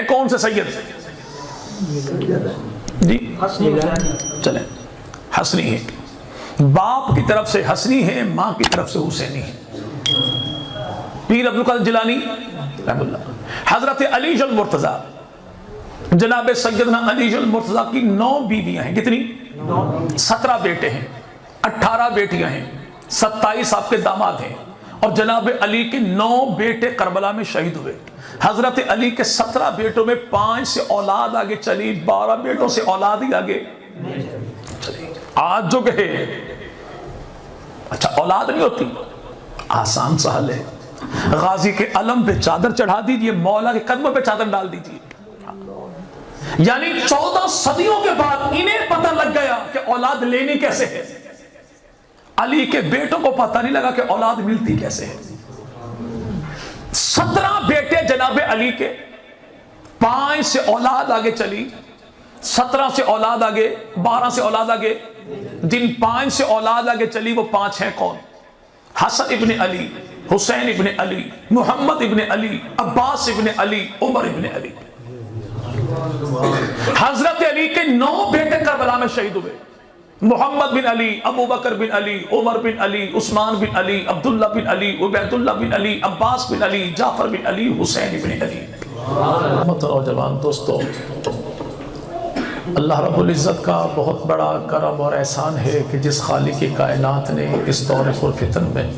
کون سے سید جی؟ چلیں، حسنی ہے، باپ کی طرف سے حسنی ہے، ماں کی طرف سے حسینی ہے۔ پیر عبدالقادر جیلانی رحمہ اللہ۔ حضرت علی المرتضیٰ، جناب سیدنا علی المرتضیٰ کی 9 بیویاں ہیں۔ کتنی؟ 17 بیٹے ہیں، 18 بیٹیاں ہیں، 27 آپ کے داماد ہیں، اور جناب علی کے 9 بیٹے کربلا میں شہید ہوئے۔ حضرت علی کے 17 بیٹوں میں 5 سے اولاد آگے چلی، 12 بیٹوں سے اولاد ہی آگے چلی۔ آج جو کہے اچھا اولاد نہیں ہوتی، آسان سہل ہے، غازی کے علم پہ چادر چڑھا دیجئے، مولا کے قدموں پہ چادر ڈال دیجئے۔ یعنی 14 صدیوں کے بعد انہیں پتہ لگ گیا کہ اولاد لینی کیسے ہے، علی کے بیٹوں کو پتہ نہیں لگا کہ اولاد ملتی کیسے ہے۔ 17 بیٹے جناب علی کے، 5 سے اولاد آگے چلی، 17 سے اولاد آگے، 12 سے اولاد آگے، جن 5 سے اولاد آگے چلی وہ 5 ہیں کون؟ حسن ابن علی، حسین ابن علی، محمد ابن علی، عباس ابن علی، عمر ابن علی۔ حضرت علی کے 9 بیٹے کربلا میں شہید ہوئے، محمد بن علی، ابو بکر بن علی، عمر بن علی، عثمان بن علی، عبداللہ بن علی، عبید اللہ بن علی، عباس بن علی، جعفر بن علی، حسین بن علی۔ نوجوان دوستو، اللہ رب العزت کا بہت بڑا کرم اور احسان ہے کہ جس خالق کائنات نے اس دور پرفتن میں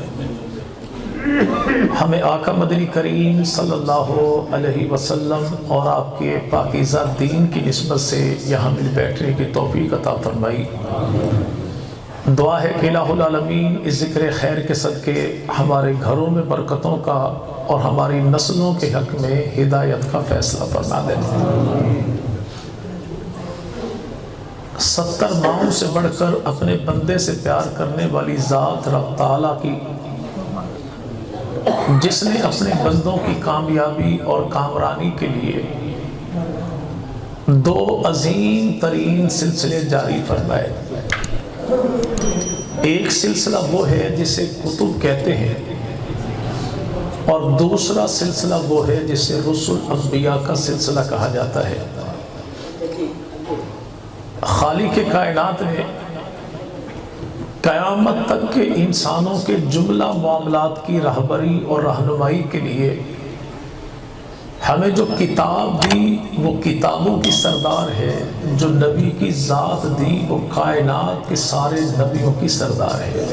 ہمیں آقا مدنی کریم صلی اللہ علیہ وسلم اور آپ کے پاکیزہ دین کی نسبت سے یہاں مل بیٹھنے کی توفیق عطا فرمائی۔ دعا ہے کہ الہ العالمین اس ذکر خیر کے صدقے ہمارے گھروں میں برکتوں کا اور ہماری نسلوں کے حق میں ہدایت کا فیصلہ فرما دے۔ 70 ماؤں سے بڑھ کر اپنے بندے سے پیار کرنے والی ذات رب تعالیٰ کی، جس نے اپنے بندوں کی کامیابی اور کامرانی کے لیے 2 عظیم ترین سلسلے جاری فرمائے۔ ایک سلسلہ وہ ہے جسے کتب کہتے ہیں، اور دوسرا سلسلہ وہ ہے جسے رسل انبیاء کا سلسلہ کہا جاتا ہے۔ خالق کائنات نے قیامت تک کے انسانوں کے جملہ معاملات کی رہبری اور رہنمائی کے لیے ہمیں جو کتاب دی وہ کتابوں کی سردار ہے، جو نبی کی ذات دی وہ کائنات کے سارے نبیوں کی سردار ہے۔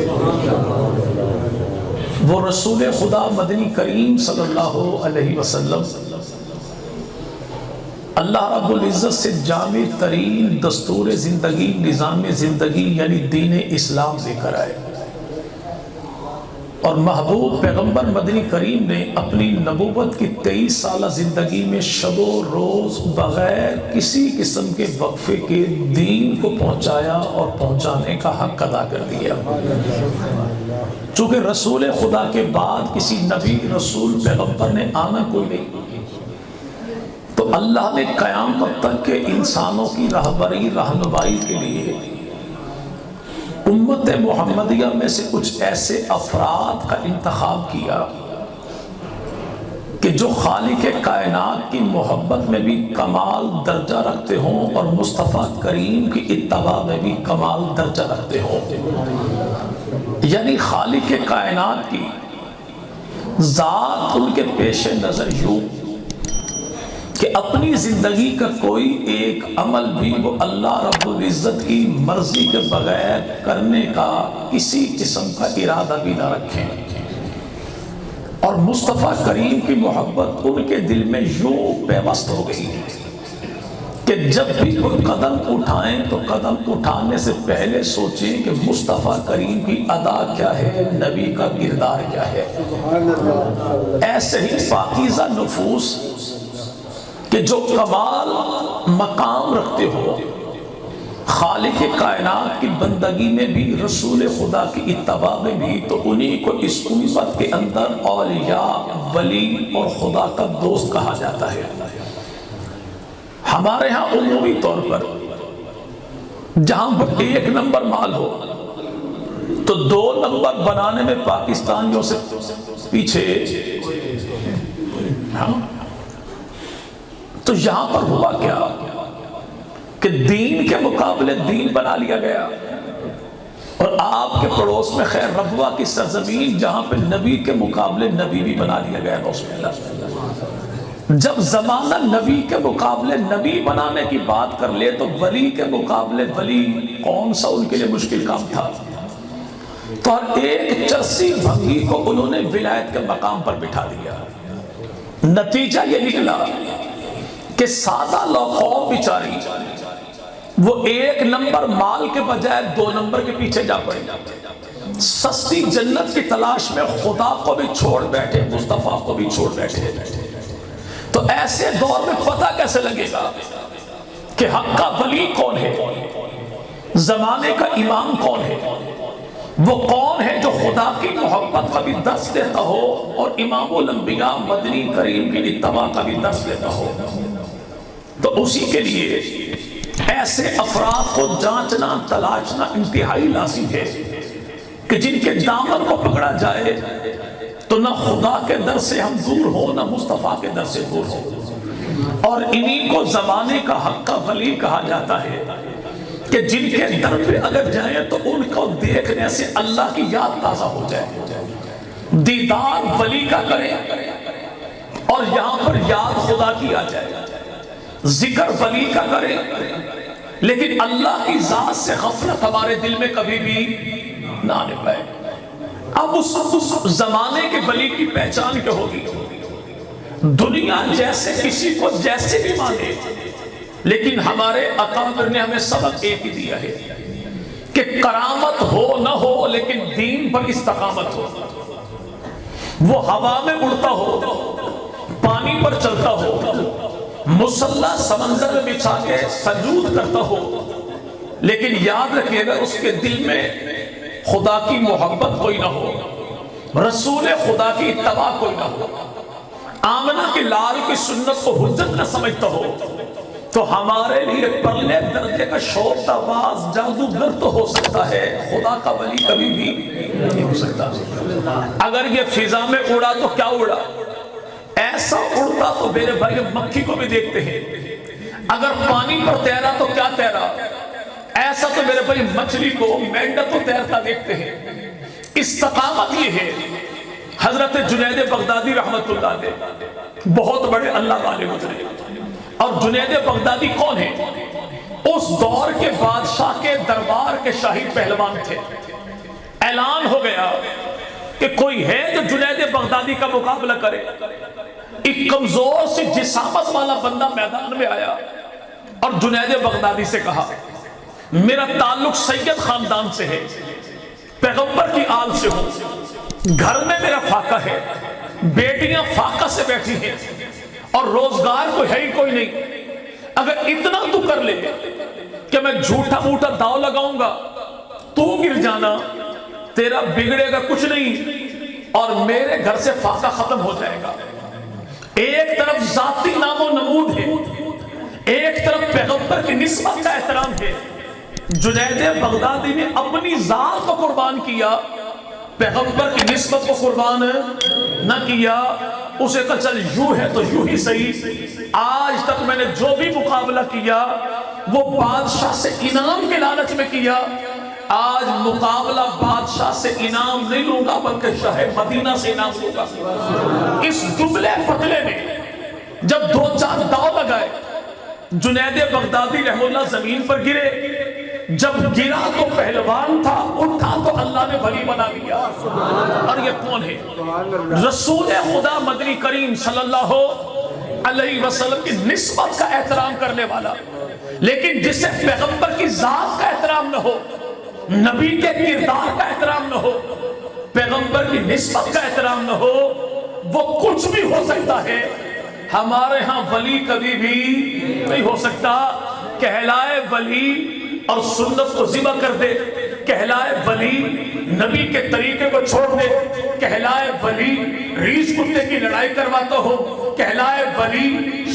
وہ رسول خدا مدنی کریم صلی اللہ علیہ وسلم اللہ رب العزت سے جامع ترین دستور زندگی، نظام زندگی یعنی دین اسلام لے کر آئے، اور محبوب پیغمبر مدنی کریم نے اپنی نبوت کی 23 سالہ زندگی میں شب و روز بغیر کسی قسم کے وقفے کے دین کو پہنچایا اور پہنچانے کا حق ادا کر دیا۔ چونکہ رسول خدا کے بعد کسی نبی رسول پیغمبر نے آنا کوئی نہیں، تو اللہ نے قیامت تک کے انسانوں کی رہبری رہنمائی کے لیے امت محمدیہ میں سے کچھ ایسے افراد کا انتخاب کیا کہ جو خالق کائنات کی محبت میں بھی کمال درجہ رکھتے ہوں اور مصطفیٰ کریم کی اتباع میں بھی کمال درجہ رکھتے ہوں۔ یعنی خالق کائنات کی ذات ان کے پیش نظر یوں کہ اپنی زندگی کا کوئی ایک عمل بھی وہ اللہ رب العزت کی مرضی کے بغیر کرنے کا کسی قسم کا ارادہ بھی نہ رکھیں، اور مصطفیٰ کریم کی محبت ان کے دل میں یوں پیوست ہو گئی کہ جب بھی کوئی قدم اٹھائیں تو قدم اٹھانے سے پہلے سوچیں کہ مصطفیٰ کریم کی ادا کیا ہے، نبی کا کردار کیا ہے۔ ایسے ہی پاکیزہ نفوس کہ جو کمال مقام رکھتے ہو خالق کائنات کی بندگی میں بھی رسول خدا کی اتباع میں بھی، تو انہی کو اس امت کے اندر اولیاء، ولی اور خدا کا دوست کہا جاتا ہے۔ ہمارے ہاں عمومی طور پر جہاں پر 1 نمبر مال ہو تو 2 نمبر بنانے میں پاکستانیوں سے پیچھے تو یہاں پر ہوا کیا کہ دین کے مقابلے دین بنا لیا گیا، اور آپ کے پڑوس میں خیر ربوہ کی سرزمین جہاں پہ نبی کے مقابلے نبی بھی بنا لیا گیا۔ جب زمانہ نبی کے مقابلے نبی بنانے کی بات کر لے تو ولی کے مقابلے ولی کون سا ان کے لیے مشکل کام تھا؟ تو ایک چرسی بھنگی کو انہوں نے ولایت کے مقام پر بٹھا دیا۔ نتیجہ یہ نکلا کہ سادہ لوگ قوم بیچاری وہ ایک نمبر مال کے بجائے 2 نمبر کے پیچھے جا پڑے، سستی جنت کی تلاش میں خدا کو بھی چھوڑ بیٹھے، مصطفیٰ کو بھی چھوڑ بیٹھے۔ تو ایسے دور میں پتہ کیسے لگے گا کہ حق کا ولی کون ہے، زمانے کا امام کون ہے؟ وہ کون ہے جو خدا کی محبت کا بھی درس دیتا ہو اور امام الانبیاء مدنی کریم کی اتباع کا بھی درس دیتا ہو؟ تو اسی کے لیے ایسے افراد کو جانچنا تلاشنا انتہائی لازم ہے کہ جن کے دامن کو پکڑا جائے تو نہ خدا کے در سے ہم دور ہو، نہ مصطفیٰ کے در سے دور ہو۔ اور انہی کو زمانے کا حق کا ولی کہا جاتا ہے کہ جن کے در پہ اگر جائیں تو ان کو دیکھنے سے اللہ کی یاد تازہ ہو جائے، دیدار ولی کا کریں اور یہاں پر یاد خدا کی آ جائے، ذکر ولی کا کریں لیکن اللہ کی ذات سے غفلت ہمارے دل میں کبھی بھی نہ آنے پائے۔ اب اس زمانے کے ولی کی پہچان کیا ہوگی؟ دنیا جیسے کسی کو جیسے بھی مانے، لیکن ہمارے اکابر نے ہمیں سبق ایک ہی دیا ہے کہ کرامت ہو نہ ہو لیکن دین پر استقامت ہو۔ وہ ہوا میں اڑتا ہو، پانی پر چلتا ہو، مصلی سمندر میں بچھا کے سجود کرتا ہو، لیکن یاد رکھیے گا اس کے دل میں خدا کی محبت کوئی نہ ہو، رسول خدا کی اتباع کوئی نہ ہو، آمنہ کے لال کی سنت کو حجت نہ سمجھتا ہو، تو ہمارے لیے پرلے درجے کا شوق باز جادوگر تو ہو سکتا ہے، خدا کا ولی کبھی بھی نہیں ہو سکتا۔ اگر یہ فضا میں اڑا تو کیا اڑا؟ ایسا اڑتا تو میرے بھائی مکھی کو بھی دیکھتے ہیں، اگر پانی پر تیرا تو کیا تیرا؟ ایسا تو میرے بھائی مچھلی کو مینڈک کو تیرتا دیکھتے ہیں۔ استقامت یہ ہے۔ حضرت جنید بغدادی رحمت اللہ علیہ بہت بڑے اللہ والے گزرے، اور جنید بغدادی کون ہے؟ اس دور کے بادشاہ کے دربار کے شاہی پہلوان تھے۔ اعلان ہو گیا کہ کوئی ہے جو جنید بغدادی کا مقابلہ کرے۔ ایک کمزور سی جسامت والا بندہ میدان میں آیا اور جنید بغدادی سے کہا میرا تعلق سید خاندان سے ہے، پیغمبر کی آل سے ہوں، گھر میں میرا فاقہ ہے، بیٹیاں فاقہ سے بیٹھی ہیں اور روزگار کوئی ہے ہی کوئی نہیں، اگر اتنا تو کر لے کہ میں جھوٹا موٹا داؤ لگاؤں گا، تو گر جانا، تیرا بگڑے گا کچھ نہیں اور میرے گھر سے فاقہ ختم ہو جائے گا۔ ایک طرف ذاتی نام و نمود ہے، ایک طرف پیغمبر کی نسبت کا احترام ہے۔ جنید بغدادی نے اپنی ذات کو قربان کیا، پیغمبر کی نسبت کو قربان نہ کیا۔ اسے کہا چل یوں ہے تو یوں ہی صحیح، آج تک میں نے جو بھی مقابلہ کیا وہ بادشاہ سے انعام کے لالچ میں کیا، آج مقابلہ بادشاہ سے انعام نہیں لوں گا بلکہ شاہ مدینہ سے انعام لوں گا۔ اس دبلے پتلے نے جب 2-4 داؤ لگائے، جنید بغدادی رحمہ اللہ زمین پر گرے، جب گرا تو پہلوان تھا، اٹھا تو اللہ نے ولی بنا دیا۔ اور یہ کون ہے؟ رسول خدا مدنی کریم صلی اللہ علیہ وسلم کی نسبت کا احترام کرنے والا، لیکن جسے پیغمبر کی ذات کا احترام نہ ہو، نبی کے کردار کا احترام نہ ہو، پیغمبر کی نسبت کا احترام نہ ہو، وہ کچھ بھی ہو سکتا ہے، ہمارے ہاں ولی کبھی بھی نہیں ہو سکتا۔ کہلائے ولی اور سنت کو ذبح کر دے، کہلائے ولی نبی کے طریقے کو چھوڑ دے، کہلائے ولی ریچھ کتے کی لڑائی کرواتا ہو، کہلائے ولی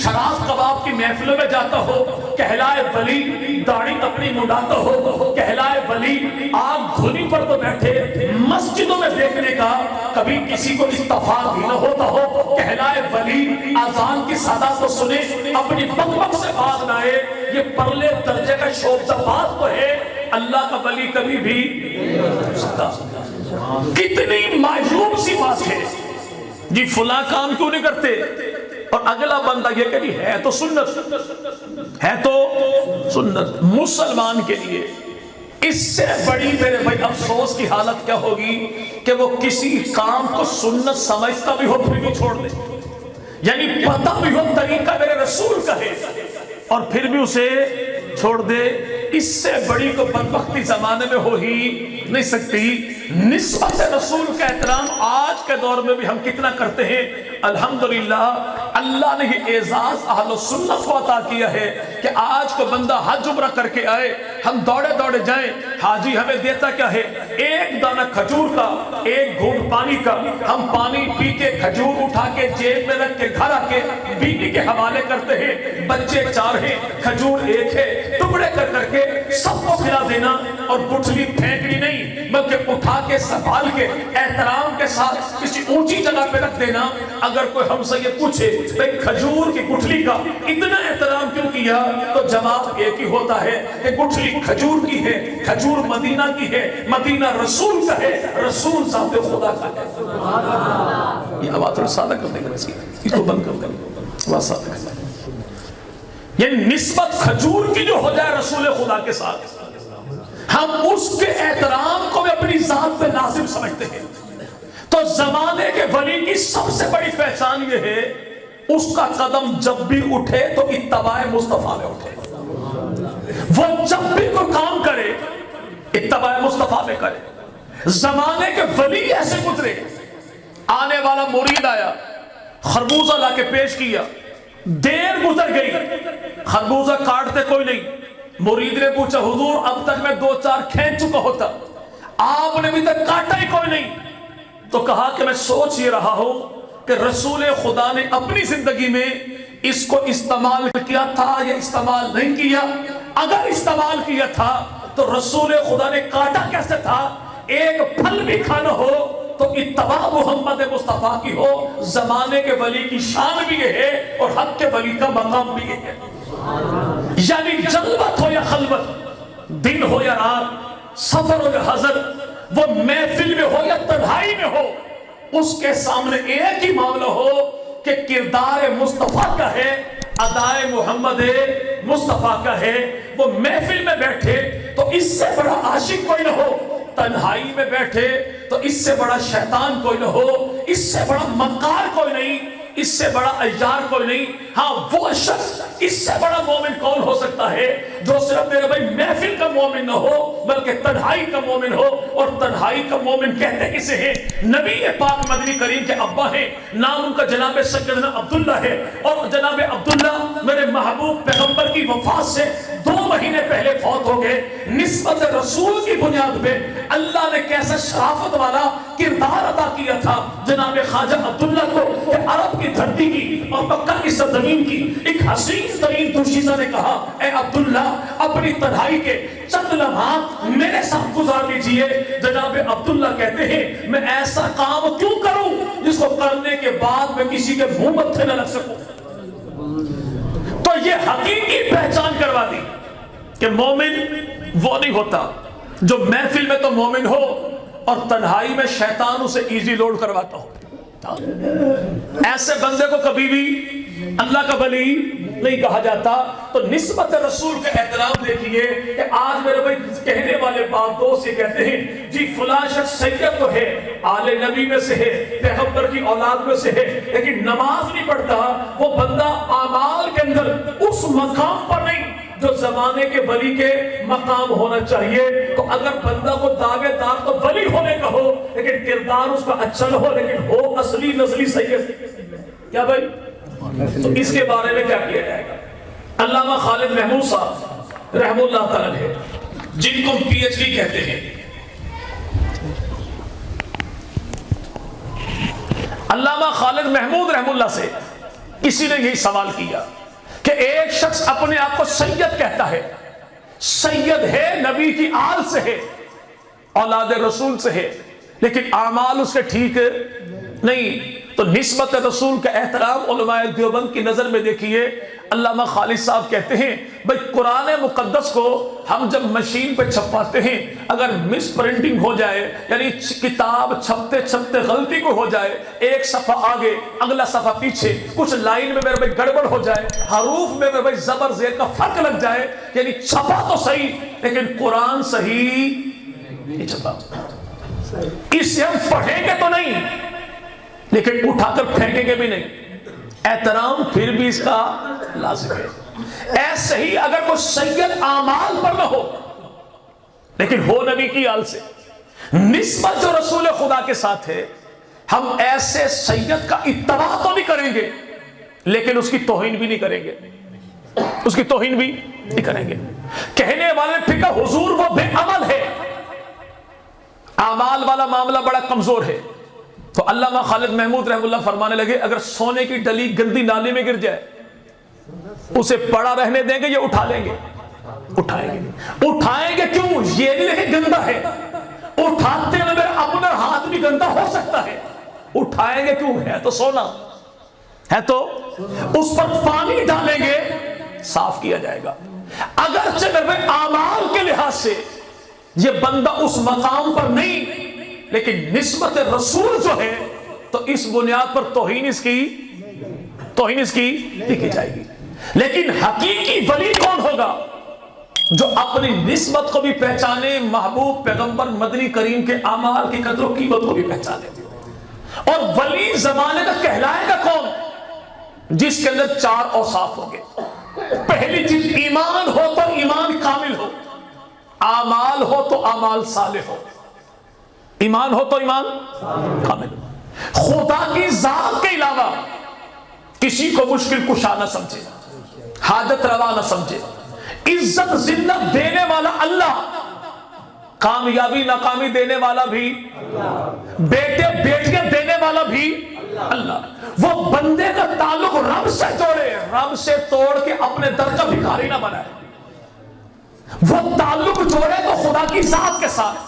شراب کباب کی محفلوں میں جاتا ہو، کہلائے ولی داڑھی اپنی مڈاتا ہو، کہلائے ولی آگ دھنی پر تو بیٹھے مسجدوں میں دیکھنے کا کبھی کسی کو اتفاق بھی نہ ہوتا ہو، کہلائے ولی اذان کی صدا تو سنے اپنی بک بک سے باز نہ آئے، یہ پرلے درجے کا شوق بات تو ہے، اللہ کا ولی کبھی بھی کتنی معیوب سی بات ہے جی فلاں کام کیوں نہیں کرتے، اور اگلا بندہ یہ کہ ہے تو سنت، ہے تو سنت۔ مسلمان کے لیے اس سے بڑی میرے بھائی افسوس کی حالت کیا ہوگی کہ وہ کسی کام کو سنت سمجھتا بھی ہو پھر بھی چھوڑ دے، یعنی پتہ بھی ہو طریقہ میرے رسول کا ہے اور پھر بھی اسے چھوڑ دے۔ اس سے بڑی کو بدبختی زمانے میں ہو ہی نہیں سکتی۔ نسبت رسول کا احترام آج کے دور میں بھی ہم کتنا کرتے ہیں۔ الحمدللہ اللہ نے یہ اعزاز اہل سنت کو عطا کیا ہے کہ آج کو بندہ حج عمرہ کر کے آئے ہم دوڑے دوڑے جائیں، حاجی ہمیں دیتا کیا ہے؟ ایک دانہ کھجور کا، ایک گھونٹ پانی کا، ہم پانی پی کے کھجور اٹھا کے جیب میں رکھ کے گھر آ کے بیوی کے حوالے کرتے ہیں، بچے 4 ہیں، کھجور 1 ہے، ٹکڑے کر کر کے سب کو کھلا دینا اور گٹھلی پھینکنی نہیں بلکہ اٹھا کے سنبھال کے احترام کے ساتھ کسی اونچی جگہ پہ رکھ دینا۔ اگر کوئی ہم سے یہ پوچھے بھئی کھجور کی گٹھلی کا اتنا احترام کیوں کیا، تو جواب ایک ہی ہوتا ہے کہ گٹھلی کھجور کی ہے، کھجور مدینہ کی ہے، مدینہ رسول کا ہے، رسول ذات خدا کا ہے۔ یہ آواز تھوڑا سادہ کر دیں گے، اس کو بند کر دیں، آواز سادہ کر دیں۔ یہ نسبت کھجور کی جو ہو جائے رسول خدا کے ساتھ، ہم اس کے احترام کو بھی اپنی ذات پہ لازم سمجھتے ہیں۔ تو زمانے کے ولی کی سب سے بڑی پہچان یہ ہے اس کا قدم جب بھی اٹھے تو اتباع مصطفیٰ میں اٹھے، وہ جب بھی کوئی کام کرے اتباع مصطفیٰ میں کرے۔ زمانے کے ولی ایسے گزرے، آنے والا مرید آیا، خربوزہ لا کے پیش کیا، دیر گزر گئی، خربوزہ کاٹتے کوئی نہیں، مرید نے پوچھا حضور اب تک میں 2-4 کھینچ چکا ہوتا، آپ نے بھی تک کاٹا ہی کوئی نہیں، تو کہا کہ میں سوچ یہ رہا ہوں کہ رسول خدا نے اپنی زندگی میں اس کو استعمال کیا تھا یا استعمال نہیں کیا، اگر استعمال کیا تھا تو رسول خدا نے کاٹا کیسے تھا؟ ایک پھل بھی کھانا ہو تو اتباع محمد مصطفیٰ کی ہو۔ زمانے کے ولی کی شان بھی یہ ہے اور حق کے ولی کا مقام بھی یہ ہے، یعنی جلوت ہو یا خلوت، دن ہو یا رات، سفر ہو یا حضر، وہ محفل میں ہو یا تنہائی میں ہو، اس کے سامنے ایک ہی معاملہ ہو کہ کردار مصطفیٰ کا ہے، ادائے محمد مصطفیٰ کا ہے۔ وہ محفل میں بیٹھے تو اس سے بڑا عاشق کوئی نہ ہو، تنہائی میں بیٹھے تو اس سے بڑا شیطان کوئی نہ ہو، اس سے بڑا مکار کوئی نہیں، اس سے بڑا عیار کوئی نہیں۔ ہاں وہ شخص اس سے بڑا مومن کون ہو سکتا ہے جو صرف میرے بھائی محفل کا مومن نہ ہو بلکہ تنہائی کا مومن ہو، اور تنہائی کا مومن کہتے کسے ہیں؟ نبی پاک مدنی کریم کے ابا ہیں، نام ان کا جناب سیدنا عبداللہ ہے، اور جناب عبداللہ میرے محبوب پیغمبر کی وفات سے 2 مہینے پہلے فوت ہو گئے۔ نسبت رسول کی بنیاد پہ اللہ نے کیسا شرافت والا کردار ادا کیا تھا جناب خواجہ عبداللہ کو کہ عرب کی دھرتی کی اور مکہ کی سرزمین کی ایک حسین ترین دوشیزہ نے کہا اے عبداللہ اپنی تنہائی کے چند لمحات میرے ساتھ گزار لیجئے۔ جناب عبداللہ کہتے ہیں میں ایسا کام کیوں کروں جس کو کرنے کے بعد میں کسی کے منہ متھے نہ لگ سکوں۔ تو یہ حقیقی پہچان کروا دی کہ مومن وہ نہیں ہوتا جو محفل میں تو مومن ہو اور تنہائی میں شیطان اسے ایزی لوڈ کرواتا ہو۔ ایسے بندے کو کبھی بھی اللہ کا ولی نہیں کہا جاتا۔ تو نسبت رسول کا احترام دیکھیے کہ آج میرے بھائی کہنے والے بات دوست یہ کہتے ہیں جی فلاں شخص سید تو ہے، آل نبی میں سے ہے، پیغمبر کی اولاد میں سے ہے، لیکن نماز نہیں پڑھتا۔ وہ بندہ اعمال کے اندر اس مقام پر نہیں جو زمانے کے ولی کے مقام ہونا چاہیے۔ تو اگر بندہ کو دعوے دار تو ولی ہونے کا ہو لیکن کردار اس کا اچھا نہ ہو لیکن ہو اصلی نزلی سید، کیا بھائی؟ تو اس کے بارے میں کیا کیا جائے گا؟ علامہ خالد محمود صاحب رحم اللہ تعالی ہے، جن کو PhD کہتے ہیں، علامہ خالد محمود رحم اللہ سے کسی نے یہی سوال کیا کہ ایک شخص اپنے آپ کو سید کہتا ہے، سید ہے، نبی کی آل سے ہے، اولاد رسول سے ہے، لیکن اعمال اس کے ٹھیک نہیں، تو نسبت رسول کا احترام علماء دیوبند کی نظر میں دیکھیے۔ علامہ خالد صاحب کہتے ہیں بھئی قرآن مقدس کو ہم جب مشین پہ چھپواتے ہیں، اگر مس پرنٹنگ ہو جائے، یعنی کتاب چھپتے چھپتے غلطی کو ہو جائے، ایک صفحہ آگے اگلا صفحہ پیچھے، کچھ لائن میں میرے بھائی گڑبڑ ہو جائے، حروف میں میرے بھائی زبر زیر کا فرق لگ جائے، یعنی چھپا تو صحیح لیکن قرآن صحیح نہیں چھپا، اسے ہم پڑھیں گے تو نہیں لیکن اٹھا کر پھینکیں گے بھی نہیں، احترام پھر بھی اس کا لازم ہے۔ ایسے ہی اگر کوئی سید اعمال پر نہ ہو لیکن ہو نبی کی آل سے، نسبت جو رسول خدا کے ساتھ ہے، ہم ایسے سید کا اتباع تو نہیں کریں گے لیکن اس کی توہین بھی نہیں کریں گے، اس کی توہین بھی نہیں کریں گے۔ کہنے والے پھر کہا حضور وہ بے عمل ہے، اعمال والا معاملہ بڑا کمزور ہے، تو علامہ خالد محمود رحم اللہ فرمانے لگے اگر سونے کی ڈلی گندی نالی میں گر جائے اسے پڑا رہنے دیں گے یا اٹھا لیں گے؟ اٹھائیں گے کیوں؟ یہ نہیں کہ گندا ہے، اٹھاتے ہوئے میرا اپنا ہاتھ بھی گندا ہو سکتا ہے، اٹھائیں گے کیوں؟ ہے تو سونا ہے، تو اس پر پانی ڈالیں گے صاف کیا جائے گا۔ اگرچہ میرے اعمال کے لحاظ سے یہ بندہ اس مقام پر نہیں لیکن نسبت رسول جو ہے تو اس بنیاد پر توہین اس کی لکھی جائے گی۔ لیکن حقیقی ولی کون ہوگا؟ جو اپنی نسبت کو بھی پہچانے، محبوب پیغمبر مدنی کریم کے اعمال کی قدر و قیمت کو بھی پہچانے۔ اور ولی زمانے کا کہلائے گا کون؟ جس کے اندر 4 اوصاف ہوں گے۔ پہلی چیز ایمان ہو تو ایمان کامل ہو، اعمال ہو تو اعمال صالح ہو، ایمان ہو تو ایمان کامل، خدا کی ذات کے علاوہ کسی کو مشکل کشا نہ سمجھے، حاجت روا نہ سمجھے، عزت ذلت دینے والا اللہ، کامیابی ناکامی دینے والا بھی بیٹے بیٹیاں دینے والا بھی اللہ۔ وہ بندے کا تعلق رب سے جوڑے، رب سے توڑ کے اپنے در کا بھکاری نہ بنائے، وہ تعلق جوڑے تو خدا کی ذات کے ساتھ،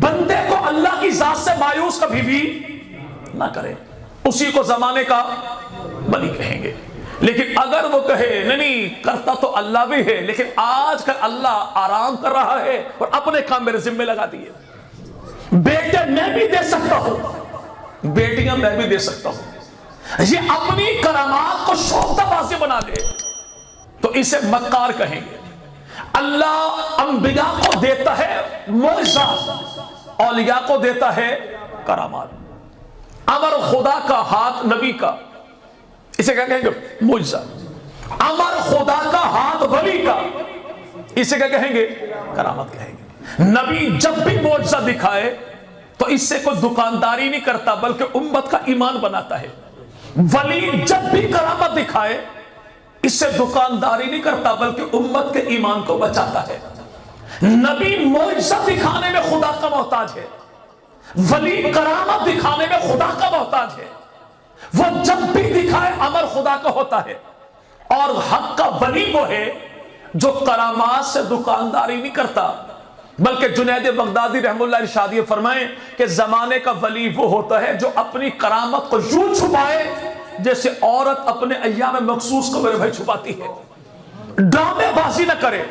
بندے کو اللہ کی ذات سے مایوس کبھی بھی نہ کرے، اسی کو زمانے کا ولی کہیں گے۔ لیکن اگر وہ کہے نہیں کرتا تو اللہ بھی ہے لیکن آج کل اللہ آرام کر رہا ہے اور اپنے کام میرے ذمہ لگا دیے، بیٹے میں بھی دے سکتا ہوں، بیٹیاں میں بھی دے سکتا ہوں، یہ اپنی کرامات کو شوختا بازی بنا دے تو اسے مکار کہیں گے۔ اللہ انبیاء کو دیتا ہے معجزات، اولیاء کو دیتا ہے کرامات۔ امر خدا کا ہاتھ نبی کا، اسے کیا کہیں گے؟ معجزہ۔ امر خدا کا ہاتھ ولی کا، اسے کیا کہیں گے؟ کرامت کہیں گے۔ نبی جب بھی معجزہ دکھائے تو اس سے کوئی دکانداری نہیں کرتا بلکہ امت کا ایمان بناتا ہے۔ ولی جب بھی کرامت دکھائے اس سے دکانداری نہیں کرتا بلکہ امت کے ایمان کو بچاتا ہے۔ نبی معجزہ دکھانے میں خدا کا محتاج ہے، ولی کرامت دکھانے میں خدا کا محتاج ہے، وہ جب بھی دکھائے امر خدا کا ہوتا ہے۔ اور حق کا ولی وہ ہے جو کرامات سے دکانداری نہیں کرتا بلکہ جنید بغدادی رحم اللہ ارشاد یہ فرمائیں کہ زمانے کا ولی وہ ہوتا ہے جو اپنی کرامت کو یوں چھپائے جیسے عورت اپنے ایام مخصوص کو میرے بھائی چھپاتی ہے، ڈرامے بازی نہ کرے۔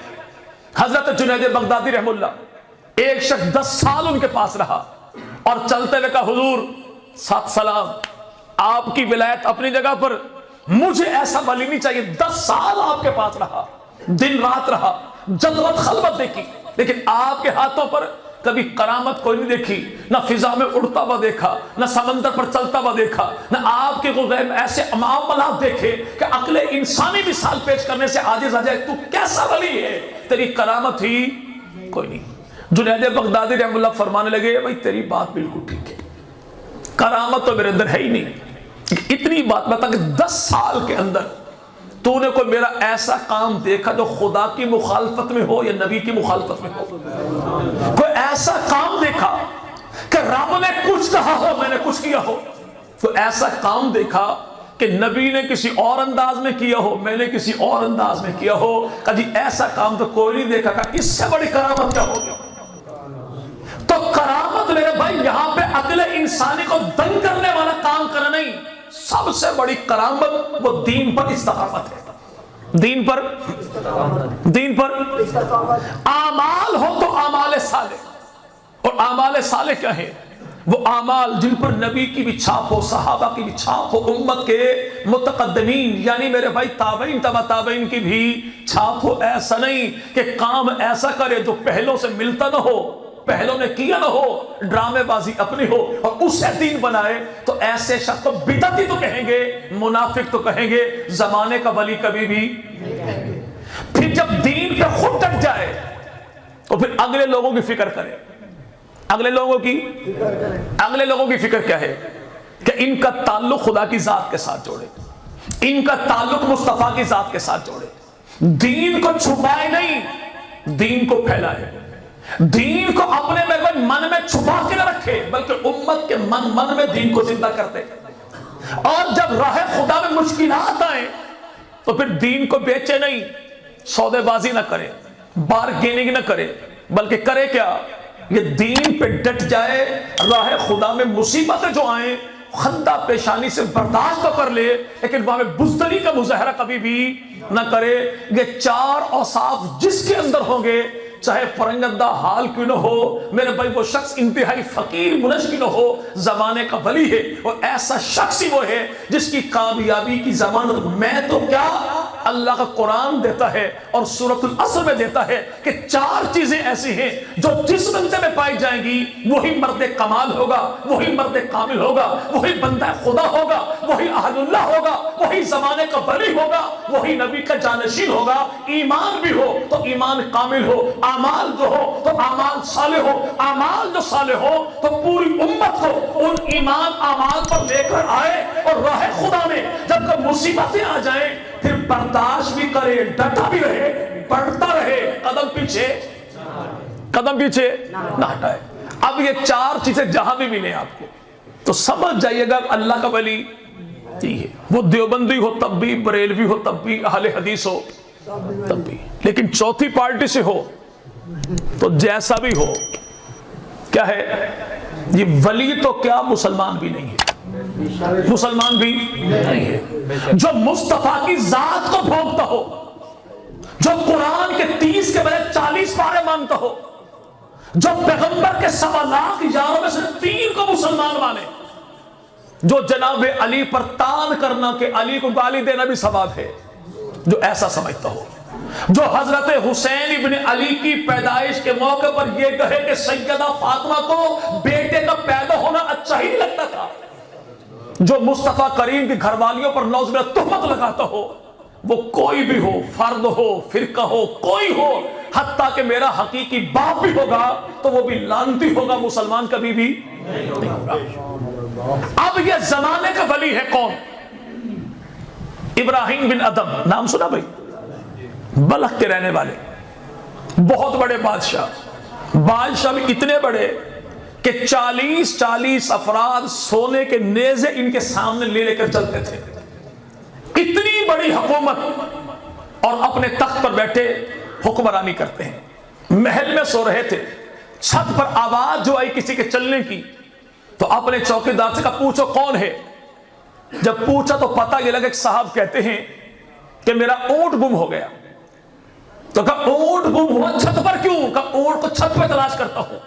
حضرت جنید بغدادی رحم اللہ، ایک شخص 10 سال ان کے پاس رہا اور چلتے ہوئے کہا حضور سات سلام، آپ کی ولایت اپنی جگہ پر، مجھے ایسا ولی نہیں چاہیے۔ 10 سال آپ کے پاس رہا، دن رات رہا، جلوت خلوت دیکھی، لیکن آپ کے ہاتھوں پر کبھی کرامت کوئی نہیں دیکھی، نہ فضا میں اڑتا ہوا دیکھا، نہ سمندر پر چلتا ہوا دیکھا، نہ آپ کے غیب ایسے معاملات دیکھے کہ عقل انسانی مثال پیش کرنے سے عاجز آ جائے۔ تو کیسا ولی ہے؟ تیری کرامت ہی کوئی نہیں۔ جنید بغدادی رحم اللہ فرمانے لگے بھائی تیری بات بالکل ٹھیک ہے، کرامت تو میرے اندر ہے ہی نہیں، اتنی بات بتا کہ 10 سال کے اندر تو نے کوئی میرا ایسا کام دیکھا جو خدا کی مخالفت میں ہو یا نبی کی مخالفت میں ہو؟ کوئی ایسا کام دیکھا کہ رب نے کچھ کہا ہو میں نے کچھ کیا ہو؟ تو ایسا کام دیکھا کہ نبی نے کسی اور انداز میں کیا ہو، میں نے کسی اور انداز میں کیا ہو، کہا جی ایسا کام تو کوئی نہیں دیکھا، کہا اس سے بڑی کرامت کیا ہو گیا؟ تو کرامت میرے بھائی یہاں پہ عقل انسانی کو دنگ کرنے والا کام کرنا نہیں، سب سے بڑی کرامت وہ دین پر استقامت ہے، دین پر اعمال ہو تو اعمال صالح، اور اعمال صالح کیا ہے؟ وہ اعمال جن پر نبی کی بھی چھاپ ہو، صحابہ کی بھی چھاپ ہو، امت کے متقدمین یعنی میرے بھائی تابعین تبع تابعین کی بھی چھاپ ہو۔ ایسا نہیں کہ کام ایسا کرے جو پہلوں سے ملتا نہ ہو، پہلوں نے کیا نہ ہو، ڈرامے بازی اپنی ہو اور اسے دین بنائے، تو ایسے شخص کو بدعتی تو کہیں گے، منافق تو کہیں گے، زمانے کا ولی کبھی بھی۔ پھر جب دین پہ خود ڈٹ جائے تو پھر اگلے لوگوں کی فکر کرے، اگلے لوگوں کی فکر کیا ہے؟ کہ ان کا تعلق خدا کی ذات کے ساتھ جوڑے، ان کا تعلق مصطفیٰ کی ذات کے ساتھ جوڑے، دین کو چھپائے نہیں، دین کو پھیلائے، دین کو اپنے من میں چھپا کے نہ رکھے بلکہ امت کے من میں دین کو زندہ کرتے۔ اور جب راہ خدا میں مشکلات آئیں تو پھر دین کو بیچے نہیں، سودے بازی نہ کرے، بارگیننگ نہ کرے، بلکہ کرے کیا؟ یہ دین پہ ڈٹ جائے، راہ خدا میں مصیبتیں جو آئیں خندہ پیشانی سے برداشت تو کر لے، لیکن وہاں میں بزدلی کا مظاہرہ کبھی بھی نہ کرے۔ یہ چار اوصاف جس کے اندر ہوں گے، چاہے پرنگندہ حال کیوں نہ ہو میرے بھائی، وہ شخص انتہائی فقیر منش کی نہ ہو، زمانے کا ولی ہے، اور ایسا شخص ہی وہ ہے جس کی کامیابی کی ضمانت میں تو کیا اللہ کا قرآن دیتا ہے اور سورۃ العصر میں دیتا ہے کہ چار چیزیں ایسی ہیں جو جس بندے میں پائی جائیں گی وہی مرد کمال ہوگا، وہی مرد کامل ہوگا، وہی بندہ خدا ہوگا، وہی اہل اللہ ہوگا، وہی زمانے کا ولی ہوگا، وہی نبی کا جانشین ہوگا۔ ایمان بھی ہو تو ایمان کامل ہو، اعمال جو ہو تو اعمال صالح ہو، اعمال جو صالح ہو تو پوری امت کو ان ایمان اعمال پر لے کر آئے، اور راہ خدا میں جب کب مصیبتیں آ جائیں پھر برداشت بھی کرے، ڈٹا بھی رہے، بڑھتا رہے، قدم پیچھے نہ ہٹائے۔ اب یہ چار چیزیں جہاں بھی ملیں آپ کو تو سمجھ جائیے گا اللہ کا ولی یہ ہے، وہ دیوبندی ہو تب بھی، بریلوی ہو تب بھی، اہل حدیث ہو تب بھی، لیکن چوتھی پارٹی سے ہو تو جیسا بھی ہو کیا ہے، یہ ولی تو کیا مسلمان بھی نہیں ہے، مسلمان بھی نہیں ہے۔ جو مصطفیٰ کی ذات کو بھونکتا ہو، جو قرآن کے 30 کے بجائے 40 پارے مانتا ہو، جو پیغمبر کے 1.25 لاکھ یاروں میں سے 3 کو مسلمان مانے، جو جناب علی پر تان کرنا کہ علی کو گالی دینا بھی ثواب ہے، جو ایسا سمجھتا ہو، جو حضرت حسین ابن علی کی پیدائش کے موقع پر یہ کہے کہ سیدہ فاطمہ کو بیٹے کا پیدا ہونا اچھا ہی نہیں لگتا تھا، جو مصطفیٰ کریم کی گھر والیوں پر نعوذ باللہ تہمت لگاتا ہو، وہ کوئی بھی ہو، فرد ہو، فرقہ ہو، کوئی ہو، حتیٰ کہ میرا حقیقی باپ بھی ہوگا تو وہ بھی لعنتی ہوگا، مسلمان کبھی بھی نہیں ہوگا۔ اب یہ زمانے کا ولی ہے کون؟ ابراہیم بن ادم، نام سنا بھائی؟ بلخ کے رہنے والے، بہت بڑے بادشاہ بھی اتنے بڑے کہ 40 افراد سونے کے نیزے ان کے سامنے لے کر چلتے تھے، اتنی بڑی حکومت، اور اپنے تخت پر بیٹھے حکمرانی کرتے ہیں، محل میں سو رہے تھے، چھت پر آواز جو آئی کسی کے چلنے کی تو اپنے چوکیدار سے کہا پوچھو کون ہے؟ جب پوچھا تو پتہ یہ لگا کہ صاحب کہتے ہیں کہ میرا اونٹ گم ہو گیا، تو کہا اونٹ گم ہوا چھت پر کیوں؟ کہا اونٹ کو چھت پہ تلاش کرتا ہوں۔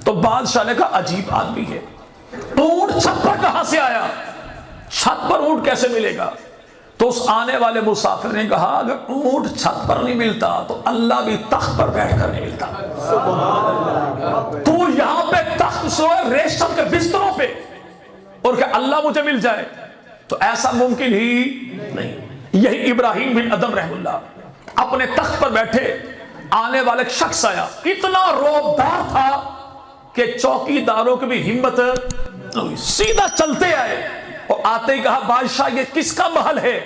تو بادشاہ نے کہا عجیب آدمی ہے، اونٹ چھت پر کہاں سے آیا؟ چھت پر اونٹ کیسے ملے گا؟ تو اس آنے والے مسافر نے کہا اگر اونٹ چھت پر نہیں ملتا تو اللہ بھی تخت پر بیٹھ کر نہیں ملتا، تو یہاں پہ تخت سوئے ریشم کے بستروں پہ، اور کہ اللہ مجھے مل جائے تو ایسا ممکن ہی نہیں۔ یہی ابراہیم بن ادم رحم اللہ اپنے تخت پر بیٹھے، آنے والا ایک شخص آیا، اتنا روبدار تھا کہ چوکی داروں کی بھی ہمت سیدھا چلتے آئے، اور آتے ہی کہا بادشاہ یہ کس کا محل ہے؟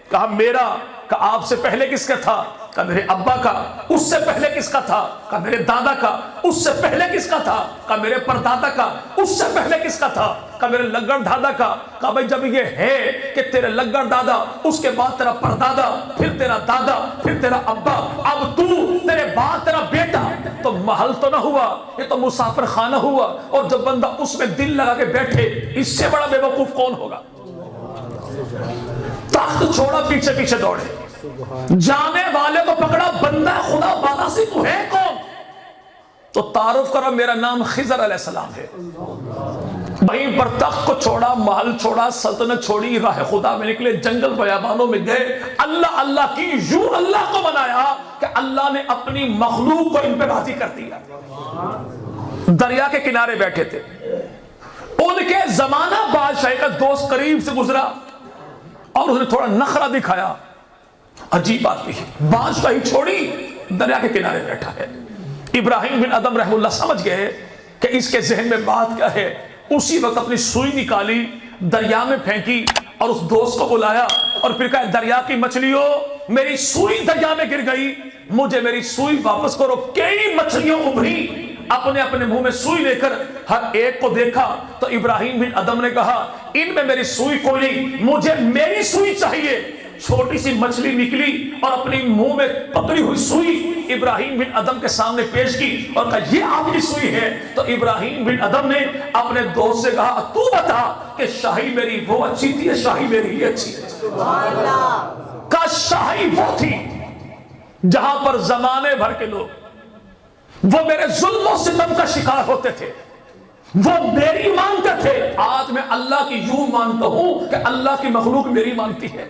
کہا میرا۔ کہا آپ سے پہلے کس کا تھا؟ کہا میرے ابا کا۔ اس سے پہلے کس کا تھا؟ کہا میرے دادا کا۔ اس سے پہلے کس کا تھا؟ کہا میرے پردادا کا۔ اس سے پہلے کس کا تھا؟ کہا میرے لگڑ دادا کا. کہا بھائی جب یہ ہے کہ تیرے لگڑ دادا، اس کے بعد تیرا پردادا، پھر تیرا دادا، پھر تیرا ابا، اب تو، تیرے بعد تیرا بیٹا، تو محل تو نہ ہوا، یہ تو مسافر خانہ ہوا. اور جب بندہ اس میں دل لگا کے بیٹھے، اس سے بڑا بے وقوف کون ہوگا؟ تخت چھوڑا پیچھے پیچھے دوڑے، جانے والے کو پکڑا، بندہ خدا بالا سے تو ہے کون؟ تو تعارف کرو میرا نام خضر علیہ السلام ہے. وہیں پر تخت کو چھوڑا، محل چھوڑا، سلطنت چھوڑی، راہ خدا میں نکلے، جنگل بیابانوں میں گئے، اللہ اللہ کی، یوں اللہ کو بنایا کہ اللہ نے اپنی مخلوق کو ان پہ راضی کر دیا. دریا کے کنارے بیٹھے تھے، ان کے زمانہ بادشاہ کا دوست قریب سے گزرا اور اس نے تھوڑا نخرہ دکھایا. عجیب بات بھی ہے، بادشاہی چھوڑی، دریا کے کنارے بیٹھا ہے. ابراہیم بن ادم رحم اللہ سمجھ گئے کہ اس کے ذہن میں بات کیا ہے. اسی وقت اپنی سوئی نکالی، دریا میں پھینکی اور اس دوست کو بلایا اور پھر کہا دریا کی مچھلیوں، میری سوئی دریا میں گر گئی، مجھے میری سوئی واپس کرو. کئی مچھلیاں ابھری، اپنے اپنے منہ میں سوئی لے کر ہر ایک کو دیکھا تو ابراہیم بن ادم نے کہا ان میں میری سوئی کوئی نہیں، مجھے میری سوئی چاہیے. چھوٹی سی مچھلی نکلی اور اپنی منہ میں پکڑی ہوئی سوئی ابراہیم بن ادم کے سامنے پیش کی اور کہا یہ آپ کی سوئی ہے. تو ابراہیم بن ادم نے اپنے دوست سے کہا تو بتا کہ شاہی میری وہ اچھی تھی یا شاہی میری یہ اچھی ہے؟ کہا شاہی وہ تھی جہاں پر زمانے بھر کے لوگ وہ میرے ظلم و ستم کا شکار ہوتے تھے، وہ میری مانتے تھے. آج میں اللہ کی یوں مانتا ہوں کہ اللہ کی مخلوق میری مانتی ہے.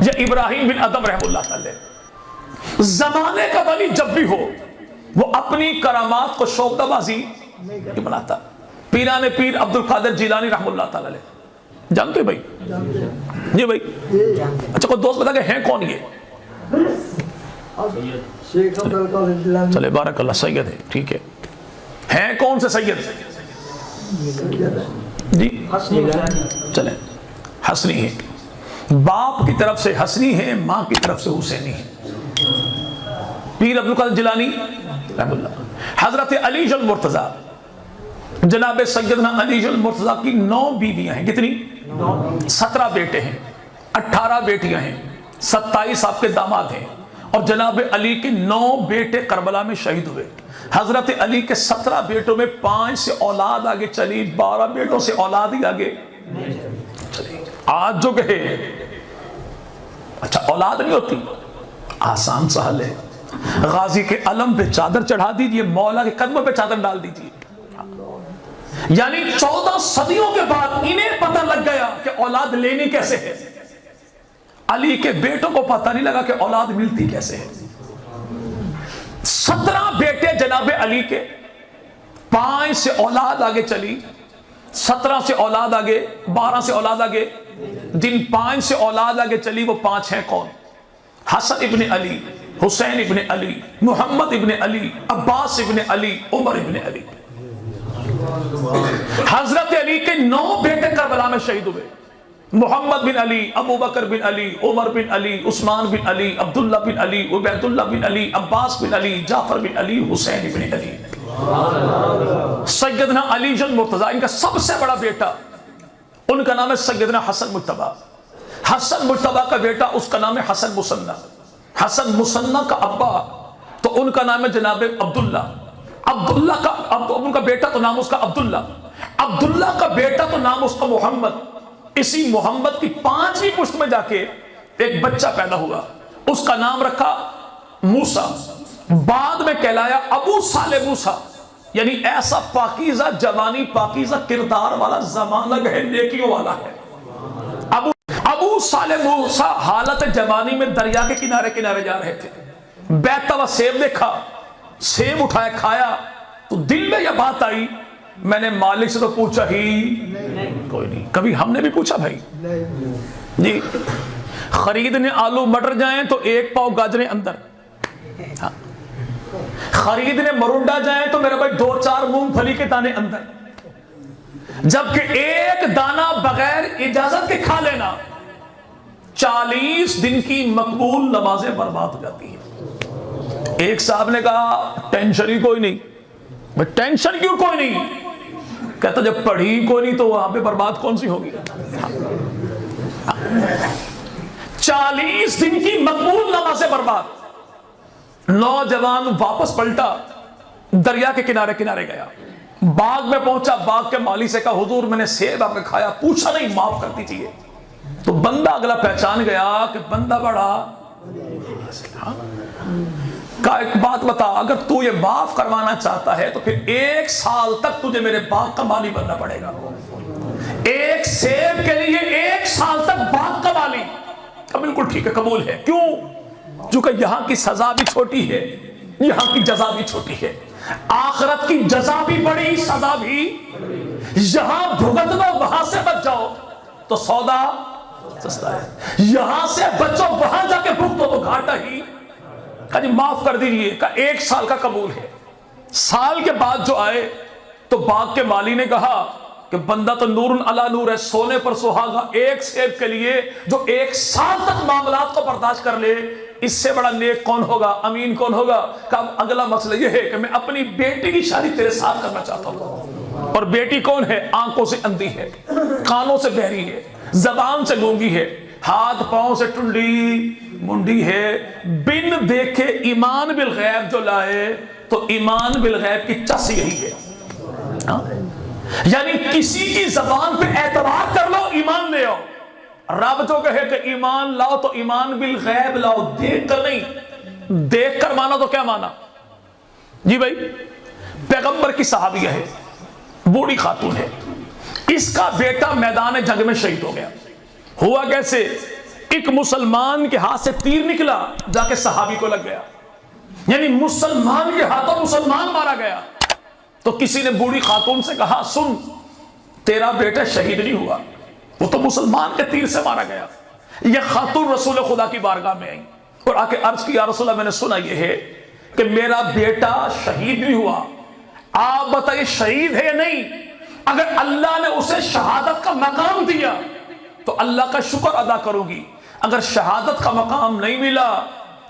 یہ ابراہیم بن ادم رحم اللہ تعالی. زمانے کا ولی جب بھی ہو وہ اپنی کرامات کو شوکہ بازی نہیں بناتا. پیران پیر عبد القادر جیلانی رحم اللہ تعالی جانتے ہیں بھائی؟ جی بھائی. اچھا کوئی دوست بتا کہ ہیں کون یہ؟ چلے بارک اللہ، سید ہے، ٹھیک ہے. ہیں کون سے سید؟ جی چلیں. حسنی ہے، باپ کی طرف سے حسنی ہے، ماں کی طرف سے حسینی ہے. پیر عبد القادر جیلانی رحم اللہ. حضرت علی المرتضی، جناب سیدنا علی المرتضی کی 9 بیویاں ہیں. کتنی؟ 17 بیٹے ہیں، 18 بیٹیاں ہیں، 27 آپ کے داماد ہیں. اور جناب علی کے 9 بیٹے کربلا میں شہید ہوئے. حضرت علی کے 17 بیٹوں میں 5 سے اولاد آگے چلی، 12 بیٹوں سے اولاد ہی آگے چلی. آج جو کہے اچھا اولاد نہیں ہوتی، آسان سہل ہے. غازی کے علم پہ چادر چڑھا دیجئے، مولا کے قدموں پہ چادر ڈال دیجئے. یعنی 14 صدیوں کے بعد انہیں پتہ لگ گیا کہ اولاد لینی کیسے ہے. علی کے بیٹوں کو پتہ نہیں لگا کہ اولاد ملتی کیسے ہے. 17 بیٹے جناب علی کے، 5 سے اولاد آگے چلی، 17 سے اولاد آگے، 12 سے اولاد آگے. جن 5 سے اولاد آگے چلی وہ 5 ہیں کون؟ حسن ابن علی، حسین ابن علی، محمد ابن علی، عباس ابن علی، عمر ابن علی. حضرت علی کے 9 بیٹے کربلا میں شہید ہوئے. محمد بن علی، ابو بکر بن علی، عمر بن علی، عثمان بن علی، عبداللہ بن علی، عبید اللہ بن علی، عباس بن علی، جعفر بن علی، حسین بن علی. سیدنا علی المرتضی ان کا سب سے بڑا بیٹا، ان کا نام ہے سیدنا حسن مجتبی. حسن مجتبی کا بیٹا اس کا نام ہے حسن مصنع. حسن مصنع کا ابا تو ان کا نام ہے جناب عبداللہ. عبداللہ کا ان کا بیٹا تو نام اس کا عبداللہ. عبداللہ کا بیٹا تو نام اس کا محمد. اسی محمد کی 5ویں پشت میں جا کے ایک بچہ پیدا ہوا، اس کا نام رکھا موسیٰ. بعد میں کہلایا ابو صالح موسیٰ، یعنی ایسا پاکیزہ جوانی، پاکیزہ کردار والا، زمانہ ہے نیکیوں والا ہے. ابو صالح موسیٰ حالت جوانی میں دریا کے کنارے کنارے جا رہے تھے. بیٹھا ہوا سیب دیکھا، سیب اٹھایا کھایا تو دل میں یہ بات آئی، میں نے مالک سے تو پوچھا ہی کوئی نہیں. کبھی ہم نے بھی پوچھا بھائی جی خریدنے آلو مٹر جائیں تو 1 پاؤ گاجریں اندر، خریدنے مرونڈا جائیں تو میرے بھائی 2-4 مونگ پھلی کے دانے اندر. جبکہ 1 دانہ بغیر اجازت کے کھا لینا 40 دن کی مقبول نمازیں برباد ہو جاتی ہیں. ایک صاحب نے کہا ٹینشن ہی کوئی نہیں. ٹینشن کیوں کوئی نہیں؟ کہتا جب پڑھی کو نہیں تو وہاں پہ برباد کون سی ہوگی؟ 40 دن کی مقبول نمازیں برباد۔ نوجوان واپس پلٹا، دریا کے کنارے کنارے گیا، باغ میں پہنچا، باغ کے مالی سے کہا حضور میں نے سیب آپ نے کھایا، پوچھا نہیں معاف کر دیجیے۔ تو بندہ اگلا پہچان گیا کہ بندہ بڑا، کہا ایک بات بتا، اگر تو یہ معاف کروانا چاہتا ہے تو پھر 1 سال تک تجھے میرے باغ کا مالی بننا پڑے گا، ایک سیب کے لیے 1 سال تک باغ کا مالی۔ بالکل ٹھیک ہے، قبول ہے۔ کیوں؟ چونکہ یہاں کی سزا بھی چھوٹی ہے، یہاں کی جزا بھی چھوٹی ہے، آخرت کی جزا بھی بڑی، سزا بھی، یہاں بھگت دو وہاں سے بچ جاؤ تو سودا سستا ہے، یہاں سے بچو وہاں جا کے بھگتو تو گھاٹا ہی۔ کہا جی معاف کر دیجئے، کہا 1 سال کا قبول ہے۔ سال کے بعد جو آئے تو باغ کے مالی نے کہا کہ بندہ تو نور علی نور ہے، سونے پر سہاگا، ایک سیب کے لیے جو 1 سال تک معاملات کو برداشت کر لے، اس سے بڑا نیک کون ہوگا، امین کون ہوگا؟ کہ اب اگلا مسئلہ یہ ہے کہ میں اپنی بیٹی کی شادی تیرے ساتھ کرنا چاہتا ہوں، اور بیٹی کون ہے؟ آنکھوں سے اندھی ہے، کانوں سے بہری ہے، زبان سے گونگی ہے، ہاتھ پاؤں سے ٹنڈی منڈی ہے، بن دیکھے ایمان بالغیب جو لائے تو ایمان بالغیب کی چس یہی ہے۔ یعنی کسی کی زبان پہ اعتبار کر لو، ایمان لے آؤ۔ رب جو کہے کہ ایمان لاؤ تو ایمان بالغیب لاؤ، دیکھ کر نہیں۔ دیکھ کر مانا تو کیا مانا؟ جی بھائی، پیغمبر کی صحابیہ ہے، بوڑھی خاتون ہے، اس کا بیٹا میدان جنگ میں شہید ہو گیا۔ ہوا کیسے؟ ایک مسلمان کے ہاتھ سے تیر نکلا، جا کے صحابی کو لگ گیا، یعنی مسلمان کے ہاتھوں مسلمان مارا گیا۔ تو کسی نے بوڑھی خاتون سے کہا سن، تیرا بیٹا شہید نہیں ہوا، وہ تو مسلمان کے تیر سے مارا گیا۔ یہ خاتون رسول خدا کی بارگاہ میں آئی اور آ کے عرض کی یا رسول اللہ میں نے سنا یہ ہے کہ میرا بیٹا شہید نہیں ہوا، آپ بتائیے شہید ہے یا نہیں؟ اگر اللہ نے اسے شہادت کا مقام دیا تو اللہ کا شکر ادا کروں گی، اگر شہادت کا مقام نہیں ملا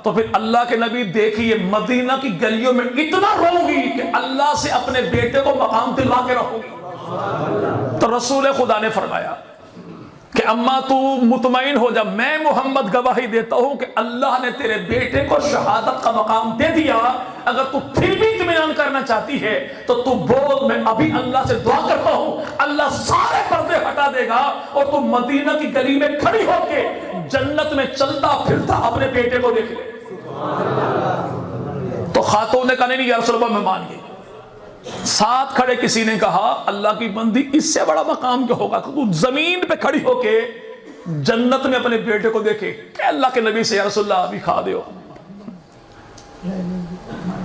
تو پھر اللہ کے نبی دیکھیے مدینہ کی گلیوں میں اتنا رو گی کہ اللہ سے اپنے بیٹے کو مقام دلوا کے رہو گی۔ تو رسول خدا نے فرمایا کہ اماں تو مطمئن ہو جا، میں محمد گواہی دیتا ہوں کہ اللہ نے تیرے بیٹے کو شہادت کا مقام دے دیا، اگر تو پھر بھی اطمینان کرنا چاہتی ہے تو تو بول میں ابھی اللہ سے دعا کرتا ہوں، اللہ سارے پردے ہٹا دے گا اور تو مدینہ کی گلی میں کھڑی ہو کے جنت میں چلتا پھرتا اپنے بیٹے کو دیکھ لے۔ تو خاتون نے کہا نہیں یا رسول اللہ میں مان گئی۔ ساتھ کھڑے کسی نے کہا اللہ کی بندی اس سے بڑا مقام کیا ہوگا کہ تو زمین پہ کھڑی ہو کے جنت میں اپنے بیٹے کو دیکھے؟ کہ اللہ کے نبی سے یا رسول اللہ دکھا دے،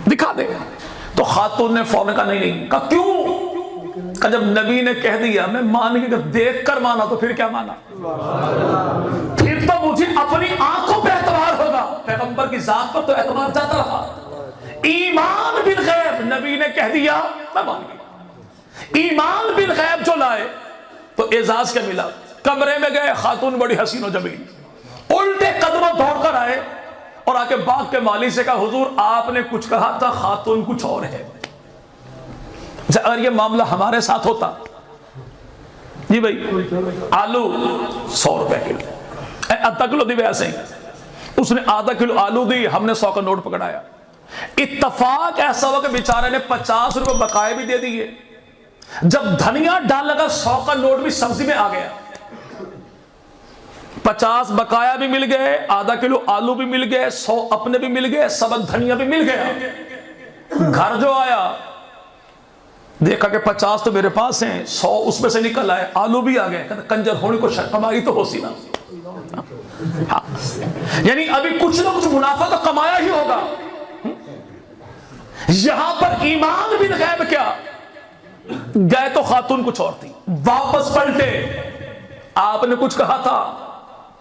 دکھا دے۔ تو خاتون نے فوراً کہا نہیں، کہا کیوں؟ کہ جب نبی نے کہہ دیا میں مان گئی، دیکھ کر مانا تو پھر کیا مانا؟ پھر تو مجھے اپنی آنکھوں پہ اعتبار ہوگا، پیغمبر کی ذات پر تو اعتبار جاتا رہا۔ ایمان بالغیب نبی نے کہہ دیا میں مان گئی۔ ایمان بالغیب جو لائے تو اعزاز کیا ملا؟ کمرے میں گئے، خاتون بڑی حسین و جمیل، الٹے قدموں دوڑ کر آئے اور آ کے باغ کے مالی سے کہا حضور آپ نے کچھ کہا تھا، خاتون کچھ اور ہے۔ اگر یہ معاملہ ہمارے ساتھ ہوتا، جی بھائی آلو 100 روپے کلو، آدھا کلو دی ویسے ہی، اس نے آدھا کلو آلو دی، ہم نے 100 کا نوٹ پکڑایا۔ اتفاق ایسا ہوا کہ بیچارے نے 50 روپے بقائے بھی دے دیے۔ جب دھنیا ڈال لگا 100 کا نوٹ بھی سبزی میں آ گیا، 50 بقایا بھی مل گئے، آدھا کلو آلو بھی مل گئے، 100 اپنے بھی مل گئے، سبق دھنیا بھی مل گیا۔ گھر جو آیا دیکھا کہ 50 تو میرے پاس ہیں، 100 اس میں سے نکل آئے، آلو بھی آ گئے، کہتا کنجر ہونے کو کمائی تو ہو سی نا، یعنی ابھی کچھ نہ کچھ منافع تو کمایا ہی ہوگا۔ یہاں پر ایمان بالغیب کیا؟ گئے تو خاتون کچھ اور تھی، واپس پلٹے، آپ نے کچھ کہا تھا،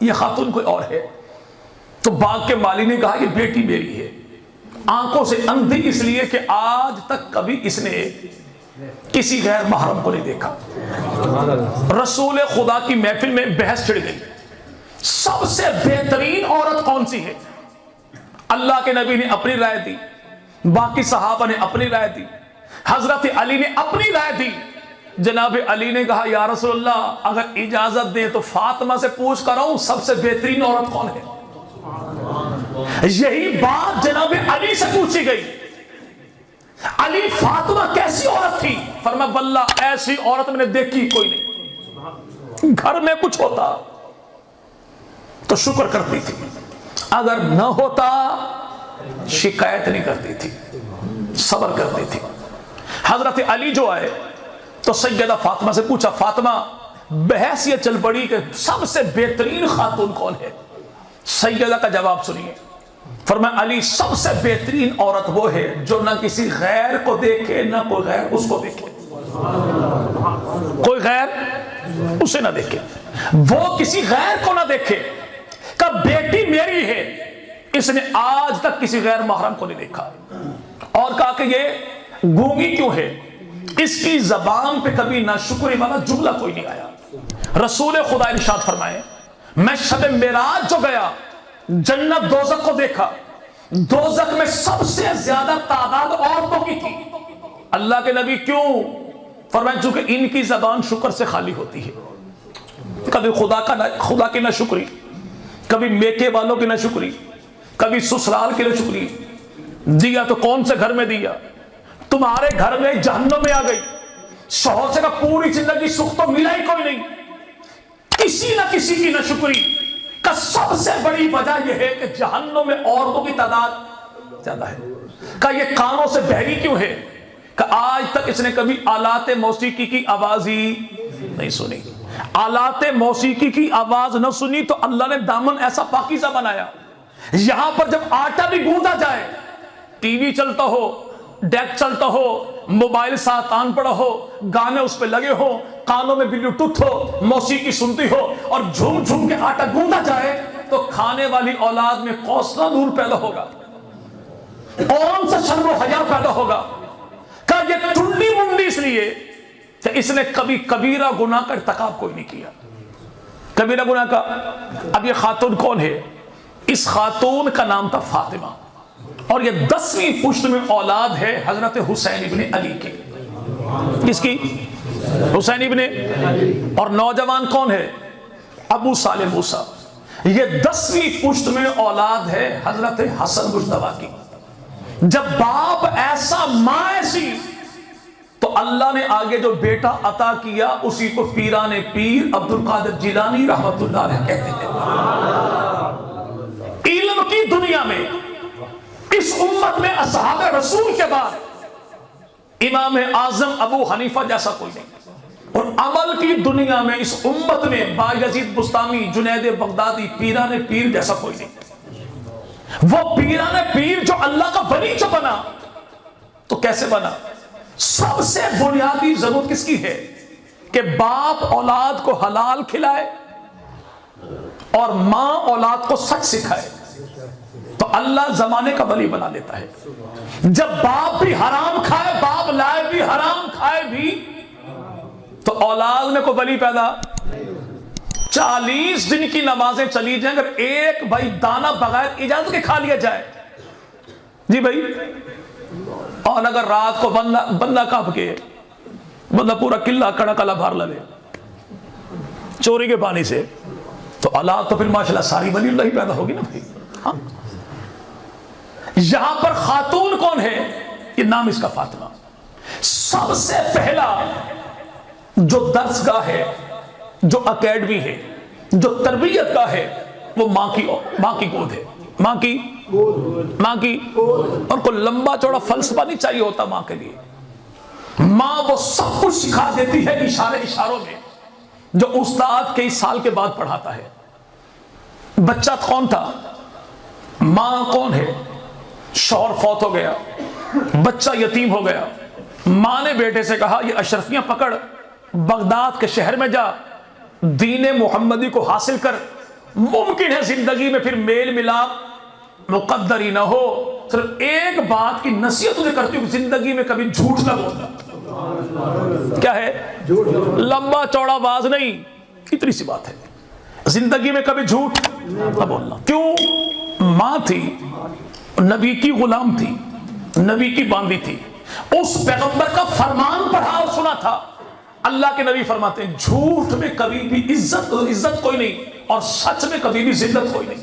یہ خاتون کوئی اور ہے۔ تو باغ کے مالی نے کہا یہ بیٹی میری ہے، آنکھوں سے اندھی اس لیے کہ آج تک کبھی اس نے کسی غیر محرم کو نہیں دیکھا۔ رسول خدا کی محفل میں بحث چھڑ گئی، سب سے بہترین عورت کون سی ہے؟ اللہ کے نبی نے اپنی رائے دی، باقی صحابہ نے اپنی رائے دی، حضرت علی نے اپنی رائے دی، جناب علی نے کہا یا رسول اللہ اگر اجازت دیں تو فاطمہ سے پوچھ کر آؤں سب سے بہترین عورت کون ہے؟ یہی بات جناب علی سے پوچھی گئی، علی فاطمہ کیسی عورت تھی؟ فرمایا واللہ ایسی عورت میں نے دیکھی کوئی نہیں، گھر میں کچھ ہوتا تو شکر کرتی تھی، اگر نہ ہوتا شکایت نہیں کرتی تھی، صبر کرتی تھی۔ حضرت علی جو آئے تو سیدہ فاطمہ سے پوچھا، فاطمہ بحث یہ چل پڑی کہ سب سے بہترین خاتون کون ہے؟ سیدہ کا جواب سنیے، فرمایا علی سب سے بہترین عورت وہ ہے جو نہ کسی غیر کو دیکھے نہ کوئی غیر اس کو دیکھے، کوئی غیر اسے نہ دیکھے، وہ کسی غیر کو نہ دیکھے۔ کہ بیٹی میری ہے، اس نے آج تک کسی غیر محرم کو نہیں دیکھا، اور کہا کہ یہ گونگی کیوں ہے؟ اس کی زبان پہ کبھی ناشکری والا جملہ کوئی نہیں آیا۔ رسول خدا ارشاد فرمائے میں شب معراج جو گیا جنت دوزخ کو دیکھا، دوزخ میں سب سے زیادہ تعداد عورتوں کی تھی۔ اللہ کے نبی کیوں؟ فرمائے چونکہ ان کی زبان شکر سے خالی ہوتی ہے، کبھی خدا کی ناشکری، کبھی میکے والوں کی ناشکری، کبھی سسرال کی ناشکری، دیا تو کون سے گھر میں دیا، تمہارے گھر میں جہنم میں آ گئی، شوہر سے کہا پوری زندگی سکھ تو ملا ہی کوئی نہیں، کسی نہ کسی کی ناشکری کا سب سے بڑی وجہ یہ ہے کہ جہنم میں عورتوں کی تعداد زیادہ ہے۔ کہ یہ کانوں سے بہری کیوں ہے؟ کہ آج تک اس نے کبھی آلات موسیقی کی آواز ہی نہیں سنی، آلات موسیقی کی آواز نہ سنی تو اللہ نے دامن ایسا پاکیزہ بنایا، یہاں پر جب آٹا بھی گوندا جائے، ٹی وی چلتا ہو، ڈیک چلتا ہو، موبائل ساتھ آن پڑا ہو، گانے اس پہ لگے ہو، کانوں میں بلوٹوتھ ہو، موسیقی سنتی ہو اور جھوم جھوم کے آٹا گوندا جائے تو کھانے والی اولاد میں کوسنا نور پیدا ہوگا، کون سا شرم و حیا پیدا ہوگا؟ کہ یہ ٹنڈی منڈی اس لیے کہ اس نے کبھی کبیرہ گناہ کا ارتکاب کوئی نہیں کیا۔ کبیرہ گناہ کا، اب یہ خاتون کون ہے؟ اس خاتون کا نام تھا فاطمہ، اور یہ 10ویں پشت میں اولاد ہے حضرت حسین ابن علی کی۔ کس کی؟ حسین ابن، اور نوجوان کون ہے؟ ابو صالح موسیٰ۔ یہ 10ویں پشت میں اولاد ہے حضرت حسن مجتبیٰ کی۔ جب باپ ایسا ماں ایسی تو اللہ نے آگے جو بیٹا عطا کیا اسی کو پیران پیر عبد القادر جیلانی رحمت اللہ علیہ کہتے ہیں۔ علم کی دنیا میں اس امت میں اصحاب رسول کے بعد امام اعظم ابو حنیفہ جیسا کوئی نہیں، اور عمل کی دنیا میں اس امت میں بایزید بستامی، جنید بغدادی، پیران پیر جیسا کوئی نہیں۔ وہ پیران پیر جو اللہ کا ولی جو بنا تو کیسے بنا؟ سب سے بنیادی ضرورت کس کی ہے؟ کہ باپ اولاد کو حلال کھلائے اور ماں اولاد کو سچ سکھائے تو اللہ زمانے کا ولی بنا دیتا ہے۔ جب باپ بھی حرام کھائے، باپ لائے بھی حرام کھائے بھی تو اولاد میں کوئی ولی پیدا۔ 40 دن کی نمازیں چلی جائیں، اگر ایک بھائی دانا بغیر اجازت کے کھا لیا جائے جی بھائی، اور اگر رات کو بندہ کھپ کے بندہ پورا قلعہ کڑا کلا بھار لگے چوری کے پانی سے تو اولاد تو پھر ماشاءاللہ ساری ولی اللہ ہی پیدا ہوگی نا بھائی۔ ہاں، یہاں پر خاتون کون ہے؟ یہ نام اس کا فاطمہ۔ سب سے پہلا جو درس گاہ ہے، جو اکیڈمی ہے، جو تربیت کا ہے، وہ ماں کی گود ہے، ماں کی اور کوئی لمبا چوڑا فلسفہ نہیں چاہیے ہوتا ماں کے لیے۔ ماں وہ سب کچھ سکھا دیتی ہے اشاروں میں، جو استاد کئی سال کے بعد پڑھاتا ہے۔ بچہ کون تھا؟ ماں کون ہے؟ شوہر فوت ہو گیا، بچہ یتیم ہو گیا، ماں نے بیٹے سے کہا یہ اشرفیاں پکڑ، بغداد کے شہر میں جا، دین محمدی کو حاصل کر، ممکن ہے زندگی میں پھر میل ملاپ مقدر ہی نہ ہو، صرف ایک بات کی نصیحت تجھے کرتی ہوں، زندگی میں کبھی جھوٹ نہ بولنا۔ کیا ہے؟ لمبا چوڑا باز نہیں، اتنی سی بات ہے، زندگی میں کبھی جھوٹ نہ بولنا۔ کیوں؟ ماں تھی، نبی کی غلام تھی، نبی کی باندی تھی، اس پیغمبر کا فرمان پڑھا اور سنا تھا، اللہ کے نبی فرماتے ہیں جھوٹ میں کبھی بھی عزت کوئی نہیں اور سچ میں کبھی بھی ذلت کوئی نہیں.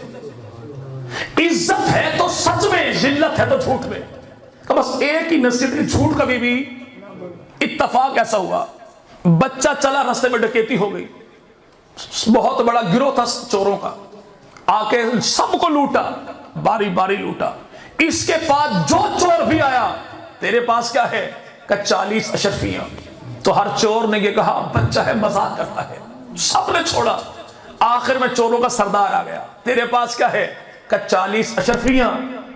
عزت ہے تو سچ میں، ذلت ہے تو جھوٹ میں. تو بس ایک ہی نصیحت ہے، جھوٹ کبھی بھی. اتفاق ایسا ہوا بچہ چلا راستے میں ڈکیتی ہو گئی، بہت بڑا گروہ تھا چوروں کا، آ کے سب کو لوٹا، باری باری لوٹا. اس کے پاس جو چور بھی آیا تیرے پاس کیا ہے کہ 40 اشرفیاں. تو ہر چور نے یہ کہا بچہ ہے مذاق کرتا ہے، سب نے چھوڑا. آخر میں چوروں کا سردار آ گیا، تیرے پاس کیا ہے کہ 40 اشرفیاں.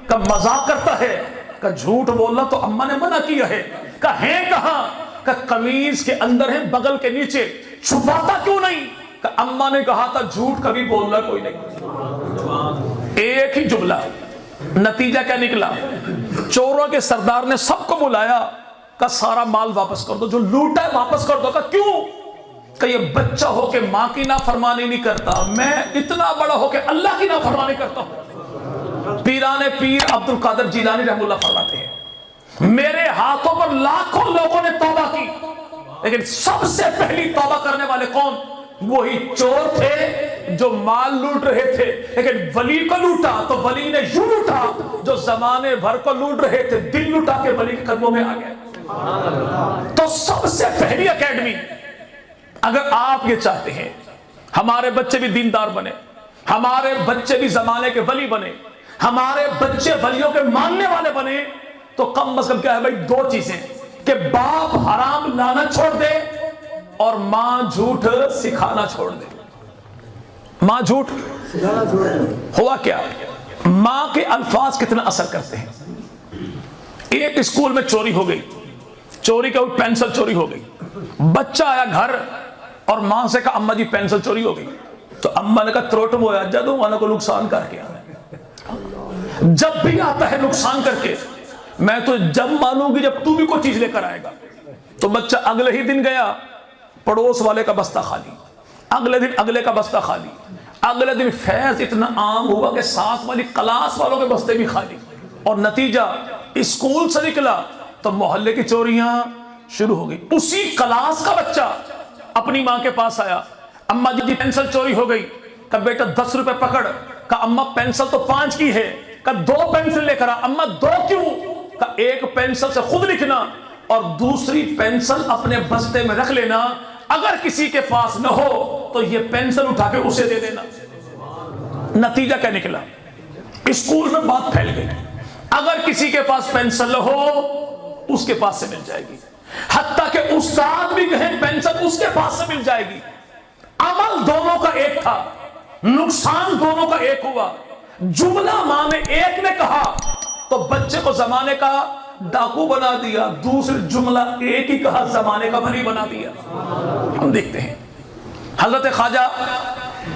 کا مذاق کرتا ہے، کہ جھوٹ بولنا تو اماں نے منع کیا ہے. کہ ہے کہاں؟ کہ قمیض کے اندر ہے بغل کے نیچے، چھپاتا کیوں نہیں؟ کہ اماں نے کہا تھا جھوٹ کبھی بولنا کوئی نہیں. ایک ہی جملہ، نتیجہ کیا نکلا؟ چوروں کے سردار نے سب کو بلایا کہ سارا مال واپس کر دو، جو لوٹا ہے واپس کر دو. کہ کیوں؟ کہ یہ بچہ ہو کے ماں کی نافرمانی نہیں کرتا، میں اتنا بڑا ہو کے اللہ کی نافرمانی کرتا ہوں. پیران پیر عبد القادر جیلانی رحمہ اللہ فرماتے ہیں میرے ہاتھوں پر لاکھوں لوگوں نے توبہ کی، لیکن سب سے پہلی توبہ کرنے والے کون؟ وہی چور تھے جو مال لوٹ رہے تھے، لیکن ولی کو لوٹا تو ولی نے یوں لوٹا جو زمانے بھر کو لوٹ رہے تھے دل لوٹا کے ولی کے قدموں میں آ گئے. تو سب سے پہلی اکیڈمی، اگر آپ یہ چاہتے ہیں ہمارے بچے بھی دیندار بنے، ہمارے بچے بھی زمانے کے ولی بنے، ہمارے بچے ولیوں کے ماننے والے بنے، تو کم از کم کیا ہے بھائی؟ 2 چیزیں، کہ باپ حرام لانا چھوڑ دے اور ماں جھوٹ سکھانا چھوڑ دے. ماں جھوٹ ہوا کیا؟ ماں کے الفاظ کتنا اثر کرتے ہیں. ایک اسکول میں چوری ہو گئی، چوری کا پینسل چوری ہو گئی. بچہ آیا گھر اور ماں سے کہا اماں جی پینسل چوری ہو گئی. تو اماں نے کہا تروٹ مویا جدوں ماں کو نقصان کر کے آنا، جب بھی آتا ہے نقصان کر کے، میں تو جب مانوں گی جب تو بھی کوئی چیز لے کر آئے گا. تو بچہ اگلے ہی دن گیا، پڑوس والے کا بستہ خالی، اگلے دن اگلے کا بستہ خالی، اگلے دن فیض اتنا عام ہوا کہ ساتھ والی کلاس والوں کے بستے بھی خالی. اور نتیجہ اسکول سے نکلا تو محلے کی چوریاں شروع ہو گئی. اسی کلاس کا بچہ اپنی ماں کے پاس آیا، اماں جی پینسل چوری ہو گئی. کہ بیٹا 10 روپے پکڑ. کہ اماں پینسل تو 5 کی ہے. کہ 2 پینسل لے کر آ. اماں 2 کیوں؟ کہ ایک پینسل سے خود لکھنا اور دوسری پینسل اپنے بستے میں رکھ لینا، اگر کسی کے پاس نہ ہو تو یہ پینسل اٹھا کے اسے دے دینا. نتیجہ کیا نکلا؟ اسکول میں بات پھیل گئی، اگر کسی کے پاس پینسل ہو اس کے پاس سے مل جائے گی، حتیٰ کہ استاد بھی کہیں پینسل اس کے پاس سے مل جائے گی. عمل دونوں کا ایک تھا، نقصان دونوں کا ایک ہوا. جملہ ماں نے ایک نے کہا تو بچے کو زمانے کا ڈاکو بنا دیا، دوسرے جملہ ایک ہی کہا زمانے کا ولی بنا دیا. ہم دیکھتے ہیں حضرت خواجہ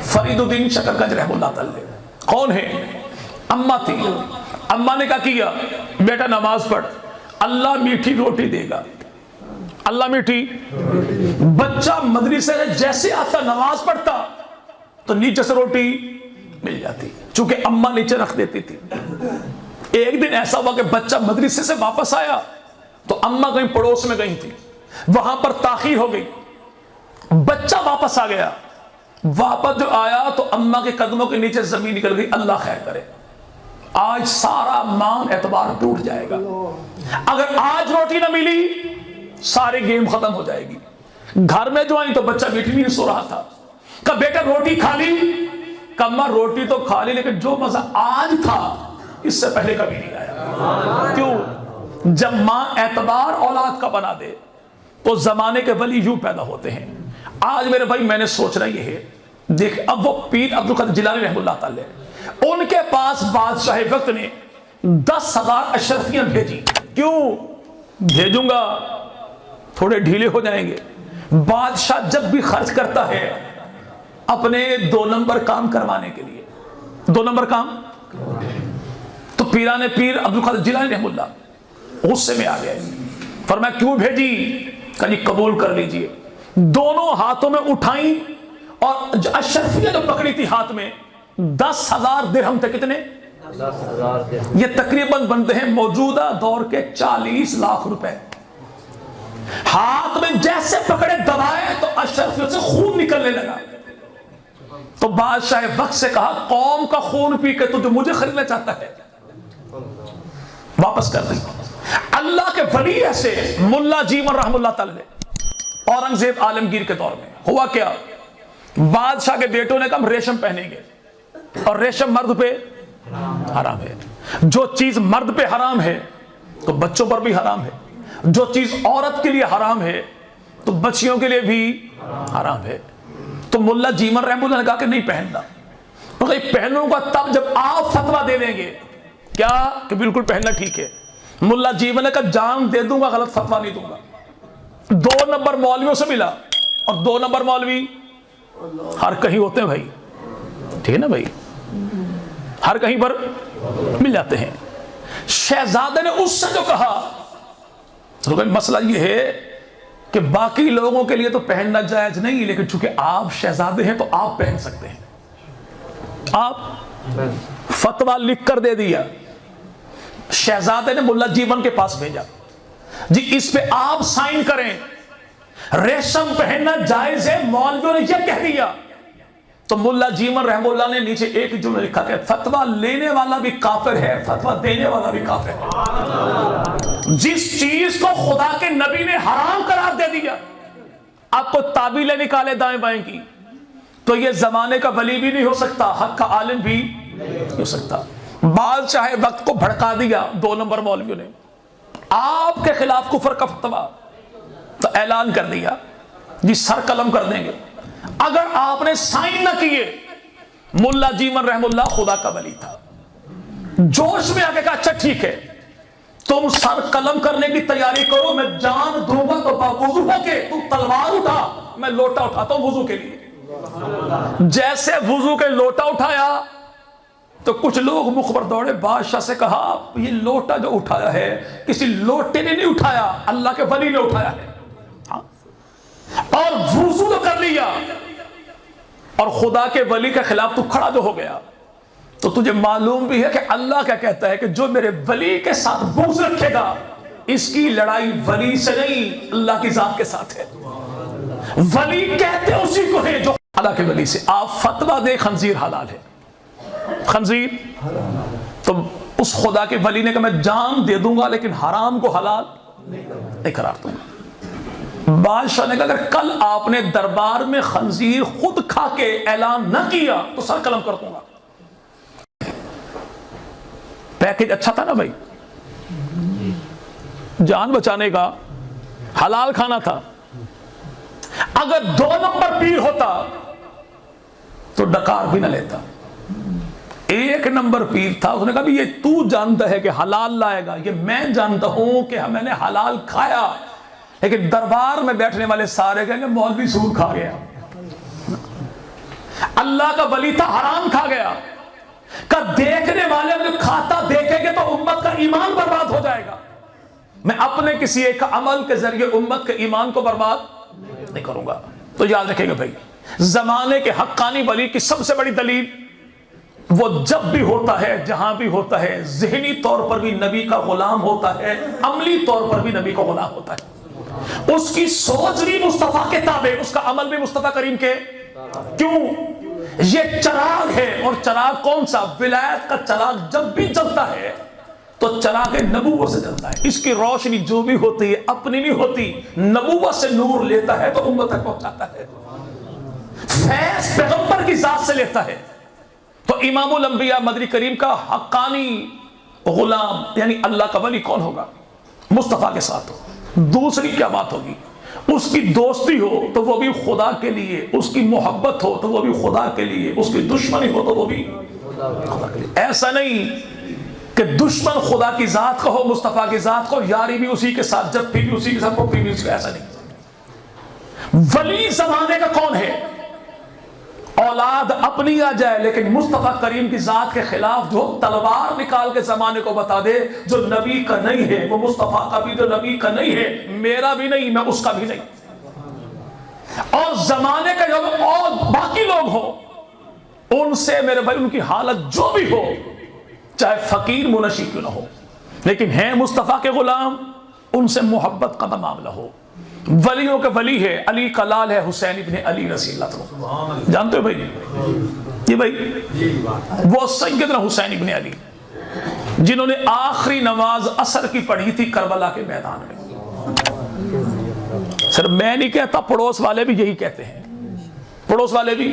فرید الدین شکرگنج رحمہ اللہ تعالی کون ہے؟ اماں تھی. اماں نے کہا کیا بیٹا نماز پڑھ، اللہ میٹھی روٹی دے گا. اللہ میٹھی، بچہ مدرسے سے جیسے آتا نماز پڑھتا تو نیچے سے روٹی مل جاتی، چونکہ اماں نیچے رکھ دیتی تھی. ایک دن ایسا ہوا کہ بچہ مدرسے سے واپس آیا تو اماں کہیں پڑوس میں گئی تھی، وہاں پر تاخیر ہو گئی. بچہ واپس آ گیا، واپس جو آیا تو اماں کے قدموں کے نیچے زمین نکل گئی. اللہ خیر کرے، آج سارا مان اعتبار ٹوٹ جائے گا. اگر آج روٹی نہ ملی سارے گیم ختم ہو جائے گی. گھر میں جو آئی تو بچہ میٹھی نہیں سو رہا تھا. کہ بیٹا روٹی کھا لی؟ کہ اماں روٹی تو کھا لی لیکن جو مزہ آج تھا اس سے پہلے کبھی نہیں آیا. کیوں؟ جب ماں اعتبار اولاد کا بنا دے تو زمانے کے ولی یوں پیدا ہوتے ہیں. آج میرے بھائی میں نے سوچنا یہ ہے، دیکھ اب وہ پیر عبد القادر جیلانی رحمہ اللہ تعالی ان کے پاس بادشاہ وقت نے 10,000 اشرفیاں بھیجی. کیوں بھیجوں گا؟ تھوڑے ڈھیلے ہو جائیں گے. بادشاہ جب بھی خرچ کرتا ہے اپنے 2 نمبر کام کروانے کے لیے، 2 نمبر کام. تو پیران پیر عبد القادر جیلانی رحمہ اللہ غصے میں آ گئے، فرمایا کیوں بھیجی؟ کہ قبول کر لیجئے. دونوں ہاتھوں میں اٹھائیں اور اشرفیہ جو پکڑی تھی ہاتھ میں 10,000 درہم تھے. کتنے؟ 10,000 درہم. یہ تقریباً بنتے ہیں موجودہ دور کے 40 لاکھ روپے. ہاتھ میں جیسے پکڑے دبائے تو اشرفیوں سے خون نکلنے لگا. تو بادشاہ وقت سے کہا قوم کا خون پی کے تو جو مجھے خریدنا چاہتا ہے واپس کر دیں. اللہ کے ولی ایسے ملا جیون رحم اللہ تعالی نے اورنگزیب عالمگیر کے دور میں ہوا کیا, بادشاہ کے بیٹوں نے کہا ہم ریشم پہنیں گے, اور ریشم مرد پہ حرام ہے. جو چیز مرد پہ حرام ہے تو بچوں پر بھی حرام ہے, جو چیز عورت کے لیے حرام ہے تو بچیوں کے لیے بھی حرام ہے. تو ملا جیون رحم اللہ نے کہا کہ نہیں پہننا. پہنوں گا تب جب آپ فتویٰ دے دیں گے کیا کہ بالکل پہننا ٹھیک ہے. ملا جیون نے کہا جان دے دوں گا, غلط فتویٰ نہیں دوں گا. 2 نمبر مولویوں سے ملا, اور 2 نمبر مولوی ہر کہیں ہوتے ہیں بھائی, ٹھیک ہے نا بھائی, ہر کہیں پر مل جاتے ہیں. شہزادے نے اس سے جو کہا تو مسئلہ یہ ہے کہ باقی لوگوں کے لیے تو پہننا جائز نہیں, لیکن چونکہ آپ شہزادے ہیں تو آپ پہن سکتے ہیں. آپ فتویٰ لکھ کر دے دیا. شہزادے نے ملا جیون کے پاس بھیجا, جی اس پہ آپ سائن کریں, ریشم پہننا جائز ہے. مولویوں نے یہ کہہ دیا تو ملا جیون رحم اللہ نے نیچے ایک جملہ لکھا کہ فتویٰ لینے والا بھی کافر ہے, فتویٰ دینے والا بھی کافر ہے. جس چیز کو خدا کے نبی نے حرام قرار دے دیا, آپ کو تعبیلیں نکالے دائیں بائیں کی, تو یہ زمانے کا ولی بھی نہیں ہو سکتا, حق کا عالم بھی نہیں ہو سکتا. بادشاہ وقت کو بھڑکا دیا 2 نمبر مولویوں نے, آپ کے خلاف کفر کا فتویٰ, تو اعلان کر دیا جی سر قلم کر دیں گے اگر آپ نے سائن نہ کیے. ملا جیون رحم اللہ خدا کا ولی تھا, جوش میں آگے کہا اچھا ٹھیک ہے تم سر قلم کرنے کی تیاری کرو, میں جان دوں گا تو باوضو ہو کے تم تلوار اٹھا, میں لوٹا اٹھاتا ہوں وضو کے لیے. جیسے وضو کے لوٹا اٹھایا تو کچھ لوگ مخبر دوڑے, بادشاہ سے کہا یہ لوٹا جو اٹھایا ہے کسی لوٹے نے نہیں اٹھایا, اللہ کے ولی نے اٹھایا ہے. اور وضو تو کر لیا, اور خدا کے ولی کے خلاف تو کھڑا جو ہو گیا, تو تجھے معلوم بھی ہے کہ اللہ کیا کہتا ہے کہ جو میرے ولی کے ساتھ بغض رکھے گا اس کی لڑائی ولی سے نہیں اللہ کی ذات کے ساتھ ہے. ولی کہتے اسی کو ہے جو اللہ کے ولی سے. آپ فتویٰ دے خنزیر حلال ہے, خنزیر, تو اس خدا کے ولی نے کہا میں جان دے دوں گا لیکن حرام کو حلال نہیں قرار دوں گا. بادشاہ نے کہا اگر کل آپ نے دربار میں خنزیر خود کھا کے اعلان نہ کیا تو سر قلم کر دوں گا. پیکج اچھا تھا نا بھائی, جان بچانے کا, حلال کھانا تھا. اگر 2 نمبر پیر ہوتا تو ڈکار بھی نہ لیتا. 1 نمبر پیر تھا, اس نے کہا بھی یہ تو جانتا ہے کہ حلال لائے گا, یہ میں جانتا ہوں کہ میں نے حلال کھایا, لیکن دربار میں بیٹھنے والے سارے کہیں گے مولوی سود کھا گیا. اللہ کا ولی تھا حرام کھا گیا. کہ دیکھنے والے جو کھاتا دیکھیں گے تو امت کا ایمان برباد ہو جائے گا. میں اپنے کسی ایک عمل کے ذریعے امت کے ایمان کو برباد نہیں کروں گا. تو یاد رکھیں گے بھائی, زمانے کے حقانی ولی کی سب سے بڑی دلیل وہ جب بھی ہوتا ہے جہاں بھی ہوتا ہے ذہنی طور پر بھی نبی کا غلام ہوتا ہے, عملی طور پر بھی نبی کا غلام ہوتا ہے. اس کی سوچ بھی مصطفیٰ کے تابع, اس کا عمل بھی مصطفیٰ کریم کے. کیوں؟ یہ چراغ ہے, اور چراغ کون سا؟ ولایت کا چراغ جب بھی جلتا ہے تو چراغ نبوت سے جلتا ہے. اس کی روشنی جو بھی ہوتی ہے اپنی نہیں ہوتی, نبوت سے نور لیتا ہے تو امت تک پہنچاتا ہے. فیض پیغمبر کی ذات سے لیتا ہے. تو امام الانبیاء مدنی کریم کا حقانی غلام یعنی اللہ کا ولی کون ہوگا؟ مصطفیٰ کے ساتھ ہو. دوسری کیا بات ہوگی؟ اس کی دوستی ہو تو وہ بھی خدا کے لیے, اس کی محبت ہو تو وہ بھی خدا کے لیے, اس کی دشمنی ہو تو وہ بھی خدا کے لیے. ایسا نہیں کہ دشمن خدا کی ذات کا ہو, مصطفیٰ کی ذات کو, یاری بھی اسی کے ساتھ, جب بھی اسی کے ساتھ, پپی بھی اسی کے. ایسا نہیں. ولی زمانے کا کون ہے؟ اولاد اپنی آ جائے لیکن مصطفیٰ کریم کی ذات کے خلاف جو تلوار نکال کے زمانے کو بتا دے جو نبی کا نہیں ہے, وہ مصطفیٰ کا بھی جو نبی کا نہیں ہے, میرا بھی نہیں, میں اس کا بھی نہیں. اور زمانے کا جو اور باقی لوگ ہو ان سے میرے بھائی ان کی حالت جو بھی ہو, چاہے فقیر منشی کیوں نہ ہو, لیکن ہیں مصطفیٰ کے غلام, ان سے محبت کا معاملہ ہو. ولیوں کے ولی ہے، علی کا لال ہے حسین ابن علی رضی اللہ عنہ، جانتے ہو بھائی یہ بھائی وہ سیدنا حسین ابن علی جنہوں نے آخری نماز عصر کی پڑھی تھی کربلا کے میدان میں. صرف میں نہیں کہتا، پڑوس والے بھی یہی کہتے ہیں، پڑوس والے بھی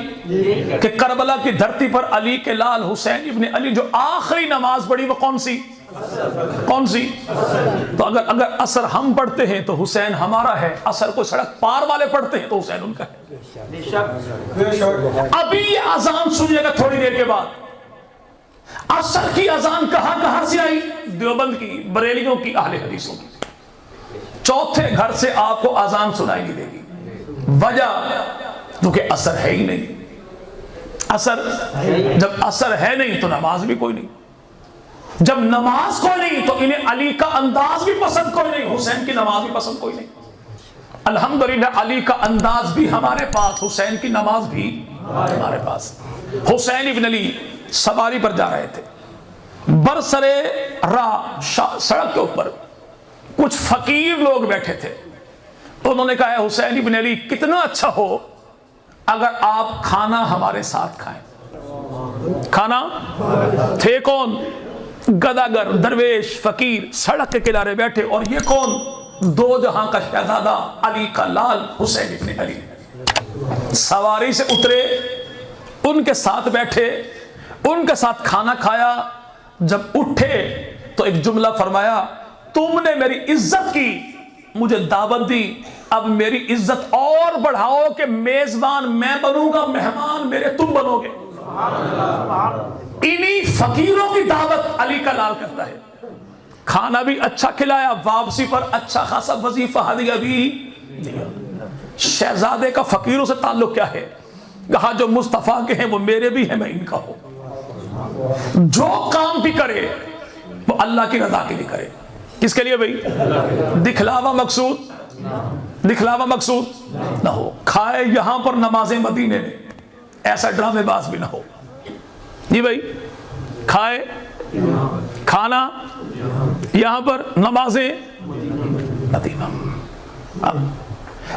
کہ کربلا کی دھرتی پر علی کے لال حسین ابن علی جو آخری نماز پڑھی وہ کون سی؟ تو اگر عصر ہم پڑھتے ہیں تو حسین ہمارا ہے، عصر کو سڑک پار والے پڑھتے ہیں تو حسین ان کا ہے. ابھی یہ اذان سنیے گا تھوڑی دیر کے بعد، عصر کی اذان کہاں سے آئی؟ دیوبند کی، بریلیوں کی، اہل حدیثوں کی. چوتھے گھر سے آپ کو اذان سنائی نہیں دے گی. وجہ کیونکہ عصر ہے ہی نہیں. عصر جب عصر ہے نہیں تو نماز بھی کوئی نہیں، جب نماز کوئی نہیں تو انہیں علی کا انداز بھی پسند کوئی نہیں، حسین کی نماز بھی پسند کوئی نہیں. الحمدللہ علی کا انداز بھی ہمارے پاس، حسین کی نماز بھی ہمارے پاس. حسین ابن علی سواری پر جا رہے تھے، برسرے راہ سڑک کے اوپر کچھ فقیر لوگ بیٹھے تھے. انہوں نے کہا حسین ابن علی کتنا اچھا ہو اگر آپ کھانا ہمارے ساتھ کھائیں. کھانا تھے کون؟ گداگر، درویش، فقیر سڑک کے کنارے بیٹھے، اور یہ کون؟ دو جہاں کا شہزادہ علی کا لال حسین ابن علی. سواری سے اترے، ان کے ساتھ بیٹھے، ان کے ساتھ کھانا کھایا. جب اٹھے تو ایک جملہ فرمایا، تم نے میری عزت کی، مجھے دعوت دی، اب میری عزت اور بڑھاؤ کہ میزبان میں بنوں گا، مہمان میرے تم بنو گے. انہی فقیروں کی دعوت علی کا لال کرتا ہے. کھانا بھی اچھا کھلایا، واپسی پر اچھا خاصا وظیفہ ہدیہ بھی دیا. شہزادے کا فقیروں سے تعلق کیا ہے؟ کہا جو مصطفیٰ کے ہیں وہ میرے بھی ہیں، میں ان کا ہوں. جو کام بھی کرے وہ اللہ کی رضا کے لیے کرے. کس کے لیے بھائی؟ دکھلاوا مقصود نہ ہو. کھائے یہاں پر نماز مدینے میں، ایسا ڈرامے باز بھی نہ ہو. جی بھائی، کھائے کھانا یہاں پر نمازیں مدینہ. اب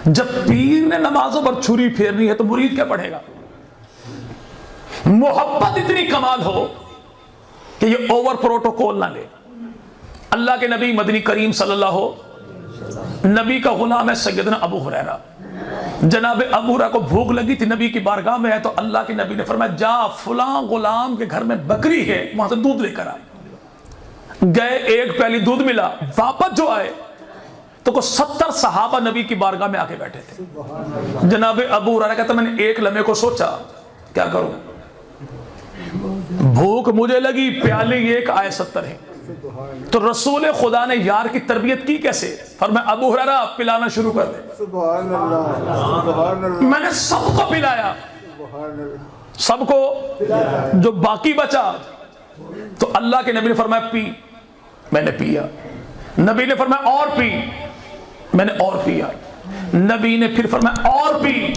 جب پیر نے نمازوں پر چھری پھیرنی ہے تو مرید کیا پڑھے گا؟ محبت اتنی کمال ہو کہ یہ اوور پروٹوکول نہ لے. اللہ کے نبی مدنی کریم صلی اللہ نبی کا غلام ہے سیدنا ابو ہریرہ. جناب ابو ہریرہ کو بھوک لگی تھی، نبی کی بارگاہ میں ہے تو اللہ کے نبی نے فرمایا جا فلاں غلام کے گھر میں بکری ہے، وہاں سے دودھ لے کر آ. گئے، ایک پیالی دودھ ملا. واپس جو آئے تو کوئی 70 صحابہ نبی کی بارگاہ میں آ کے بیٹھے تھے. جناب ابو ہریرہ کہتا میں نے ایک لمحے کو سوچا کیا کروں، بھوک مجھے لگی، پیالے ایک آئے 70 ہیں. تو رسول خدا نے یار کی تربیت کی کیسے؟ فرمایا ابو ہریرہ پلانا شروع کر دے. سبحان اللہ. میں نے سب کو پلایا، سب کو. جو باقی بچا تو اللہ کے نبی نے فرمایا پی. میں نے پیا. نبی نے فرمایا اور پی. میں نے اور پیا. نبی نے پھر فرمایا اور پی.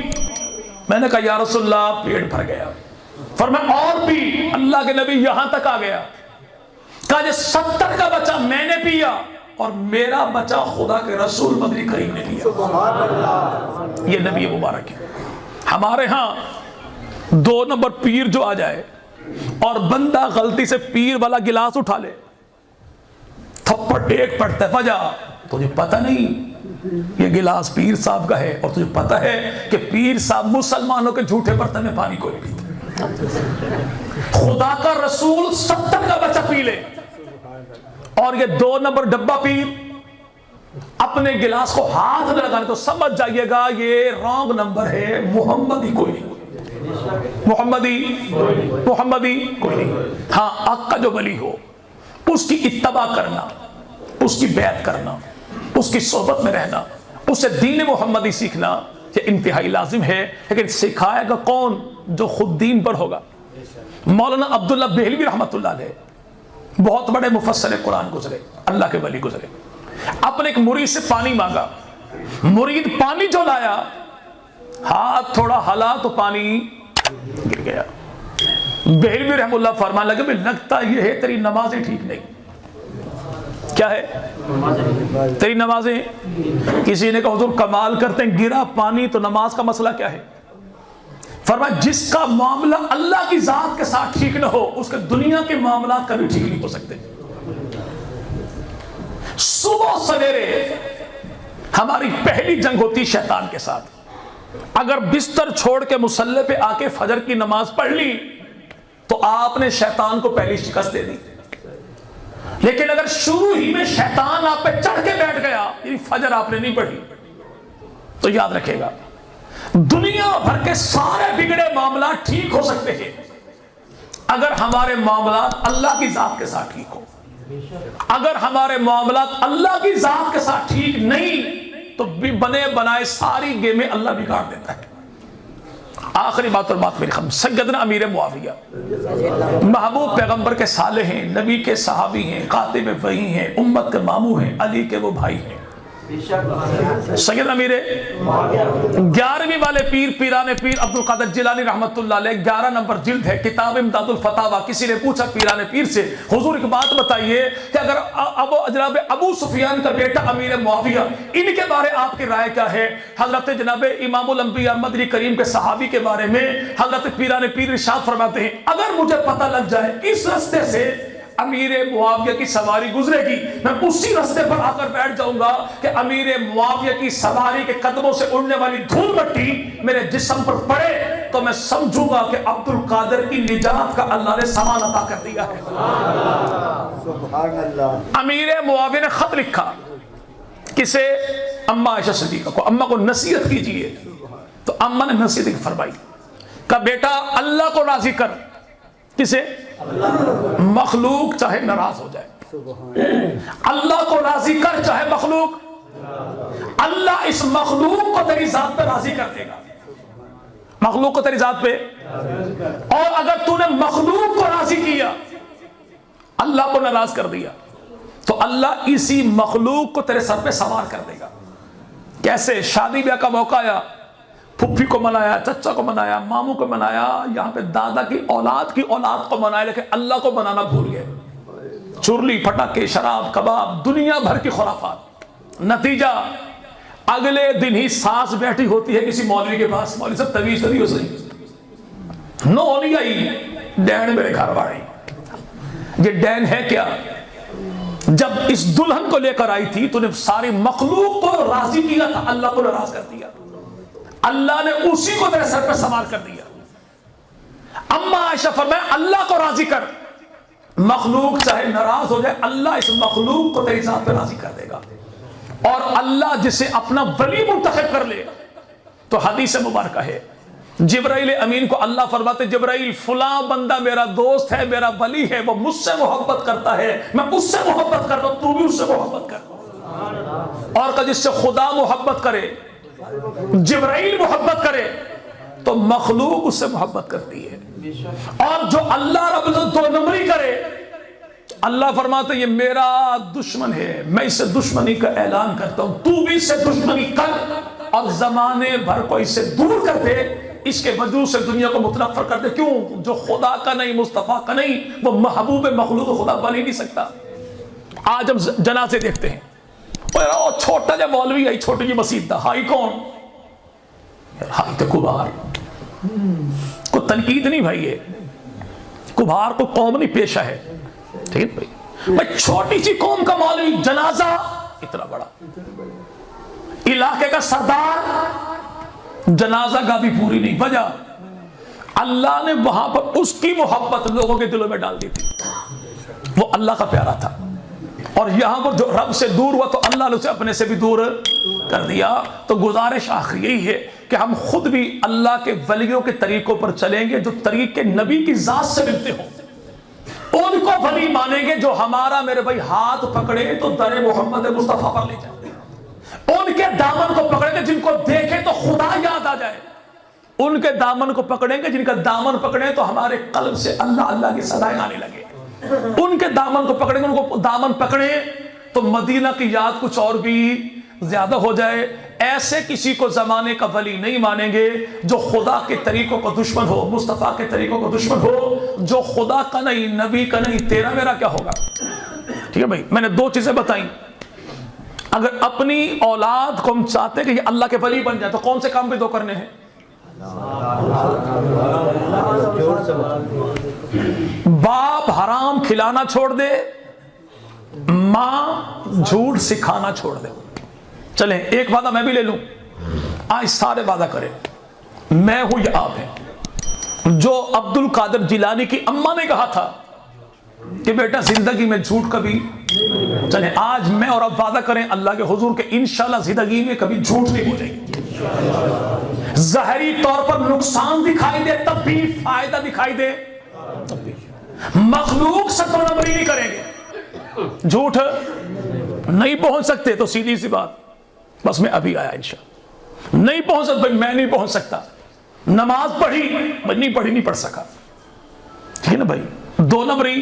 میں نے کہا یا رسول اللہ پیٹ بھر گیا. فرمایا اور پی. اللہ کے نبی یہاں تک آ گیا. کہا یہ 70 کا بچہ میں نے پیا اور میرا بچہ خدا کے رسول مدنی کریم نے پیا. سبحان اللہ. یہ نبی مبارک ہے. ہمارے ہاں 2 نمبر پیر جو آ جائے اور بندہ غلطی سے پیر والا گلاس اٹھا لے، تھپڑ ایک پڑتا ہے. وجہ تجھے پتہ نہیں یہ گلاس پیر صاحب کا ہے، اور تجھے پتہ ہے کہ پیر صاحب مسلمانوں کے جھوٹے برتن میں پانی کوئی نہیں پیتا. خدا کا رسول 70 کا بچہ پی لے اور یہ 2 نمبر ڈبہ پیر اپنے گلاس کو ہاتھ میں لگانے تو سمجھ جائیے گا یہ رانگ نمبر ہے. محمدی کوئی نہیں، محمدی کوئی نہیں. ہاں آقا جو ولی ہو اس کی اتباع کرنا، اس کی بیعت کرنا، اس کی صحبت میں رہنا، اس سے دین محمدی سیکھنا یہ انتہائی لازم ہے. لیکن سکھائے گا کون؟ جو خود دین پر ہوگا. مولانا عبداللہ بہلوی رحمۃ اللہ علیہ بہت بڑے مفسر قرآن گزرے، اللہ کے ولی گزرے. اپنے ایک مرید سے پانی مانگا، مرید پانی جو لایا ہاتھ تھوڑا ہلا تو پانی گر گیا. بہلوی رحمۃ اللہ فرمان لگے لگتا یہ ہے تیری نمازیں ٹھیک نہیں. کیا ہے؟ تیری نمازیں. کسی نے کہا حضور کمال کرتے ہیں گرا پانی تو نماز کا مسئلہ کیا ہے؟ فرمایا جس کا معاملہ اللہ کی ذات کے ساتھ ٹھیک نہ ہو اس کے دنیا کے معاملات کبھی ٹھیک نہیں ہو سکتے. صبح سویرے ہماری پہلی جنگ ہوتی شیطان کے ساتھ. اگر بستر چھوڑ کے مصلی پہ آ کے فجر کی نماز پڑھ لی تو آپ نے شیطان کو پہلی شکست دے دی. لیکن اگر شروع ہی میں شیطان آپ پہ چڑھ کے بیٹھ گیا یعنی فجر آپ نے نہیں پڑھی تو یاد رکھے گا دنیا بھر کے سارے بگڑے معاملات ٹھیک ہو سکتے ہیں اگر ہمارے معاملات اللہ کی ذات کے ساتھ ٹھیک ہو. اگر ہمارے معاملات اللہ کی ذات کے ساتھ ٹھیک نہیں تو بنے بنائے ساری گیمیں اللہ بگاڑ دیتا ہے. آخری بات اور بات میری خم سیدنا امیر معاویہ محبوب پیغمبر کے صالح ہیں, نبی کے صحابی ہیں, کاتب وحی ہیں, امت کے ماموں ہیں, علی کے وہ بھائی ہیں. سید امیر 11ویں والے پیر پیران پیر عبد القادر جیلانی رحمت اللہ علیہ 11 نمبر جلد ہے کتاب امداد الفتاوی. کسی نے پوچھا پیران پیر سے حضور ایک بات بتائیے کہ اگر جناب ابو سفیان کا بیٹا امیر معاویہ ان کے بارے آپ کی رائے کیا ہے؟ حضرت جناب امام الانبیاء مدنی کریم کے صحابی کے بارے میں حضرت پیران پیر ارشاد فرماتے ہیں اگر مجھے پتہ لگ جائے اس راستے سے امیر معاویہ کی سواری گزرے گی میں اسی راستے پر آ کر بیٹھ جاؤں گا کہ امیر معاویہ کی سواری کے قدموں سے اڑنے والی دھول مٹی میرے جسم پر پڑے تو میں سمجھوں گا کہ عبد القادر کی نجات کا اللہ نے سامان عطا کر دیا ہے. سبحان اللہ. امیر معاویہ نے خط لکھا کسے؟ اماں عائشہ صدیقہ کو. اماں کو نصیحت کیجئے تو اماں نے نصیحت فرمائی کہ بیٹا اللہ کو راضی کر. کسے؟ مخلوق چاہے ناراض ہو جائے اللہ کو راضی کر چاہے مخلوق. اللہ اس مخلوق کو تیری ذات پہ راضی کر دے گا. مخلوق کو تیری ذات پہ. اور اگر تو نے مخلوق کو راضی کیا اللہ کو ناراض کر دیا تو اللہ اسی مخلوق کو تیرے سر پہ سوار کر دے گا. کیسے؟ شادی بیاہ کا موقع آیا پھپھی کو منایا, چچا کو منایا, ماموں کو منایا, یہاں پہ دادا کی اولاد کو منایا لیکن اللہ کو منانا بھول گئے. چرلی پٹاخے شراب کباب دنیا بھر کی خرافات. نتیجہ اگلے دن ہی سانس بیٹھی ہوتی ہے کسی مولوی کے پاس. مولوی صاحب طویز تو نہیں ہو سکتی نو نہیں آئی ڈین میرے گھر والے. یہ ڈین ہے کیا؟ جب اس دلہن کو لے کر آئی تھی تو نے ساری مخلوق کو راضی کیا تھا اللہ کو ناراض کر دیا. اللہ نے اسی کو تیرے سر پہ سوار کر دیا. اما عائشہ فرمایا اللہ کو راضی کر مخلوق چاہے ناراض ہو جائے اللہ اس مخلوق کو تیری ذات پہ راضی کر دے گا. اور اللہ جسے اپنا ولی منتخب کر لے تو حدیث مبارکہ ہے جبرائیل امین کو اللہ فرماتے جبرائیل فلاں بندہ میرا دوست ہے میرا ولی ہے وہ مجھ سے محبت کرتا ہے میں اس سے محبت کرتا ہوں تو بھی اس سے محبت کر. اور جس سے خدا محبت کرے جبرائیل محبت کرے تو مخلوق اس سے محبت کرتی ہے. اور جو اللہ رب العزت دو نمبری کرے اللہ فرماتے یہ میرا دشمن ہے میں اس سے دشمنی کا اعلان کرتا ہوں تو بھی اس سے دشمنی کر اور زمانے بھر کو اس سے دور کر دے اس کے وجود سے دنیا کو متنفر کر دے. کیوں؟ جو خدا کا نہیں مصطفیٰ کا نہیں وہ محبوب مخلوق خدا بن ہی نہیں سکتا. آج ہم جنازے دیکھتے ہیں چھوٹا جا مولوی آئی چھوٹی جی مسجد دا ہائی کون؟ ہائی تو کبھار کو تنقید نہیں بھائی ہے کبھار کو قوم نہیں پیشہ ہے. ٹھیک بھائی چھوٹی سی قوم کا مولوی جنازہ اتنا بڑا علاقے کا سردار جنازہ کا بھی پوری نہیں. وجہ اللہ نے وہاں پر اس کی محبت لوگوں کے دلوں میں ڈال دی تھی. وہ اللہ کا پیارا تھا اور یہاں پر جو رب سے دور ہوا تو اللہ نے اسے اپنے سے بھی دور کر دیا. تو گزارش آخر یہی ہے کہ ہم خود بھی اللہ کے ولیوں کے طریقوں پر چلیں گے جو طریقے نبی کی ذات سے ملتے ہوں. ان کو ولی مانیں گے جو ہمارا میرے بھائی ہاتھ پکڑے تو در محمد مصطفیٰ پر لے جائیں. ان کے دامن کو پکڑیں گے جن کو دیکھیں تو خدا یاد آ جائے. ان کے دامن کو پکڑیں گے جن کا دامن پکڑیں تو ہمارے قلب سے اللہ اللہ کی صدائیں آنے لگے. ان کے دامن کو پکڑیں گے ان کو دامن پکڑیں تو مدینہ کی یاد کچھ اور بھی زیادہ ہو جائے. ایسے کسی کو زمانے کا ولی نہیں مانیں گے جو خدا کے طریقوں کو دشمن ہو مصطفیٰ کے طریقوں کو دشمن ہو. جو خدا کا نہیں نبی کا نہیں تیرا میرا کیا ہوگا؟ ٹھیک ہے بھائی، میں نے 2 چیزیں بتائیں. اگر اپنی اولاد کو ہم چاہتے کہ یہ اللہ کے ولی بن جائے تو کون سے کام بھی 2 کرنے ہیں؟ باپ حرام کھلانا چھوڑ دے، ماں جھوٹ سکھانا چھوڑ دے. چلیں ایک وعدہ میں بھی لے لوں، آج سارے وعدہ کریں، میں ہوں یا آپ ہیں. جو عبد القادر جیلانی کی اماں نے کہا تھا کہ بیٹا زندگی میں جھوٹ کبھی، چلیں آج میں اور آپ وعدہ کریں اللہ کے حضور کہ انشاءاللہ زندگی میں کبھی جھوٹ نہیں بولیں گے. ظاہری طور پر نقصان دکھائی دے تب بھی، فائدہ دکھائی دے تب بھی. مخلوق سے تو نبری نہیں کریں گے. جھوٹ نہیں پہنچ سکتے تو سیدھی سی بات، بس میں ابھی آیا انشاءاللہ. نہیں پہنچ سکتا، میں نہیں پہنچ سکتا. نماز پڑھی، نہیں پڑھی، نہیں پڑھ سکا، ٹھیک ہے نا بھائی. 2 نمبری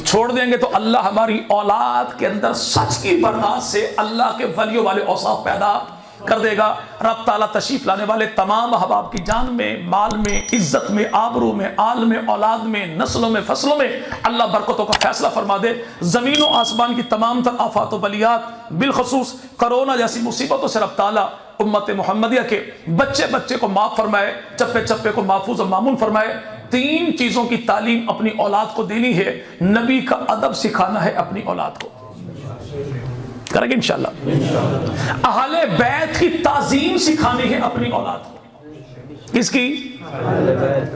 چھوڑ دیں گے تو اللہ ہماری اولاد کے اندر سچ کی برداشت سے اللہ کے ولیوں والے اوصاف پیدا کر دے گا. رب تعالیٰ تشریف لانے والے تمام احباب کی جان میں، مال میں، عزت میں، آبرو میں، آل میں، اولاد میں، نسلوں میں، فصلوں میں اللہ برکتوں کا فیصلہ فرما دے. زمین و آسمان کی تمام تر آفات و بلیات، بالخصوص کرونا جیسی مصیبتوں سے رب تعالیٰ امت محمدیہ کے بچے بچے کو معاف فرمائے، چپے چپے کو محفوظ و معمول فرمائے. 3 چیزوں کی تعلیم اپنی اولاد کو دینی ہے. نبی کا ادب سکھانا ہے اپنی اولاد کو، کریں گے انشاءاللہ. اہل بیت کی تعظیم سکھانی ہے اپنی اولاد کو. کس کی؟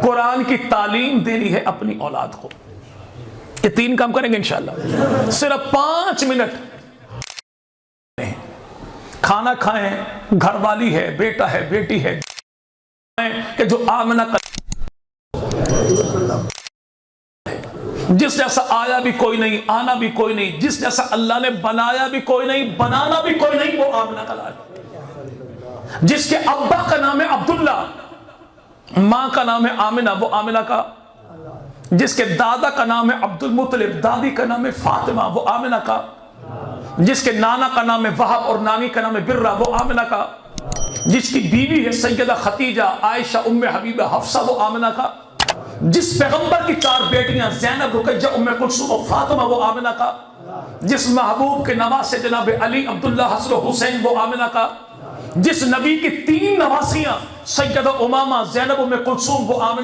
قرآن کی تعلیم دینی ہے اپنی اولاد کو. یہ 3 کام کریں گے انشاءاللہ. صرف 5 منٹ کھانا کھائیں، گھر والی ہے، بیٹا ہے، بیٹی ہے، کہ جو آمنہ جس جیسا آیا بھی کوئی نہیں، آنا بھی کوئی نہیں، جس جیسا اللہ نے بنایا بھی کوئی نہیں، بنانا بھی کوئی نہیں، وہ آمنہ کا لال. جس کے ابا کا نام ہے عبداللہ، ماں کا نام ہے آمنہ، وہ آمنہ کا. جس کے دادا کا نام ہے عبد المطلب، دادی کا نام ہے فاطمہ، وہ آمنہ کا. جس کے نانا کا نام ہے وہب اور نانی کا نام ہے برہ، وہ آمنہ کا. جس کی بیوی ہے سیدہ خدیجہ، عائشہ، ام حبیبہ، حفصہ، وہ آمنہ کا. جس پیغمبر کی 4 بیٹیاں زینب، رقیہ، ام کلثوم اور فاطمہ، وہ آمنہ کا. جس محبوب کے نواسے جناب علی، عبداللہ، حسن و حسین، وہ آمنہ کا. جس نبی کی 3 نواسیاں سیدہ امامہ، زینب، ام کلثوم، وہ آمنہ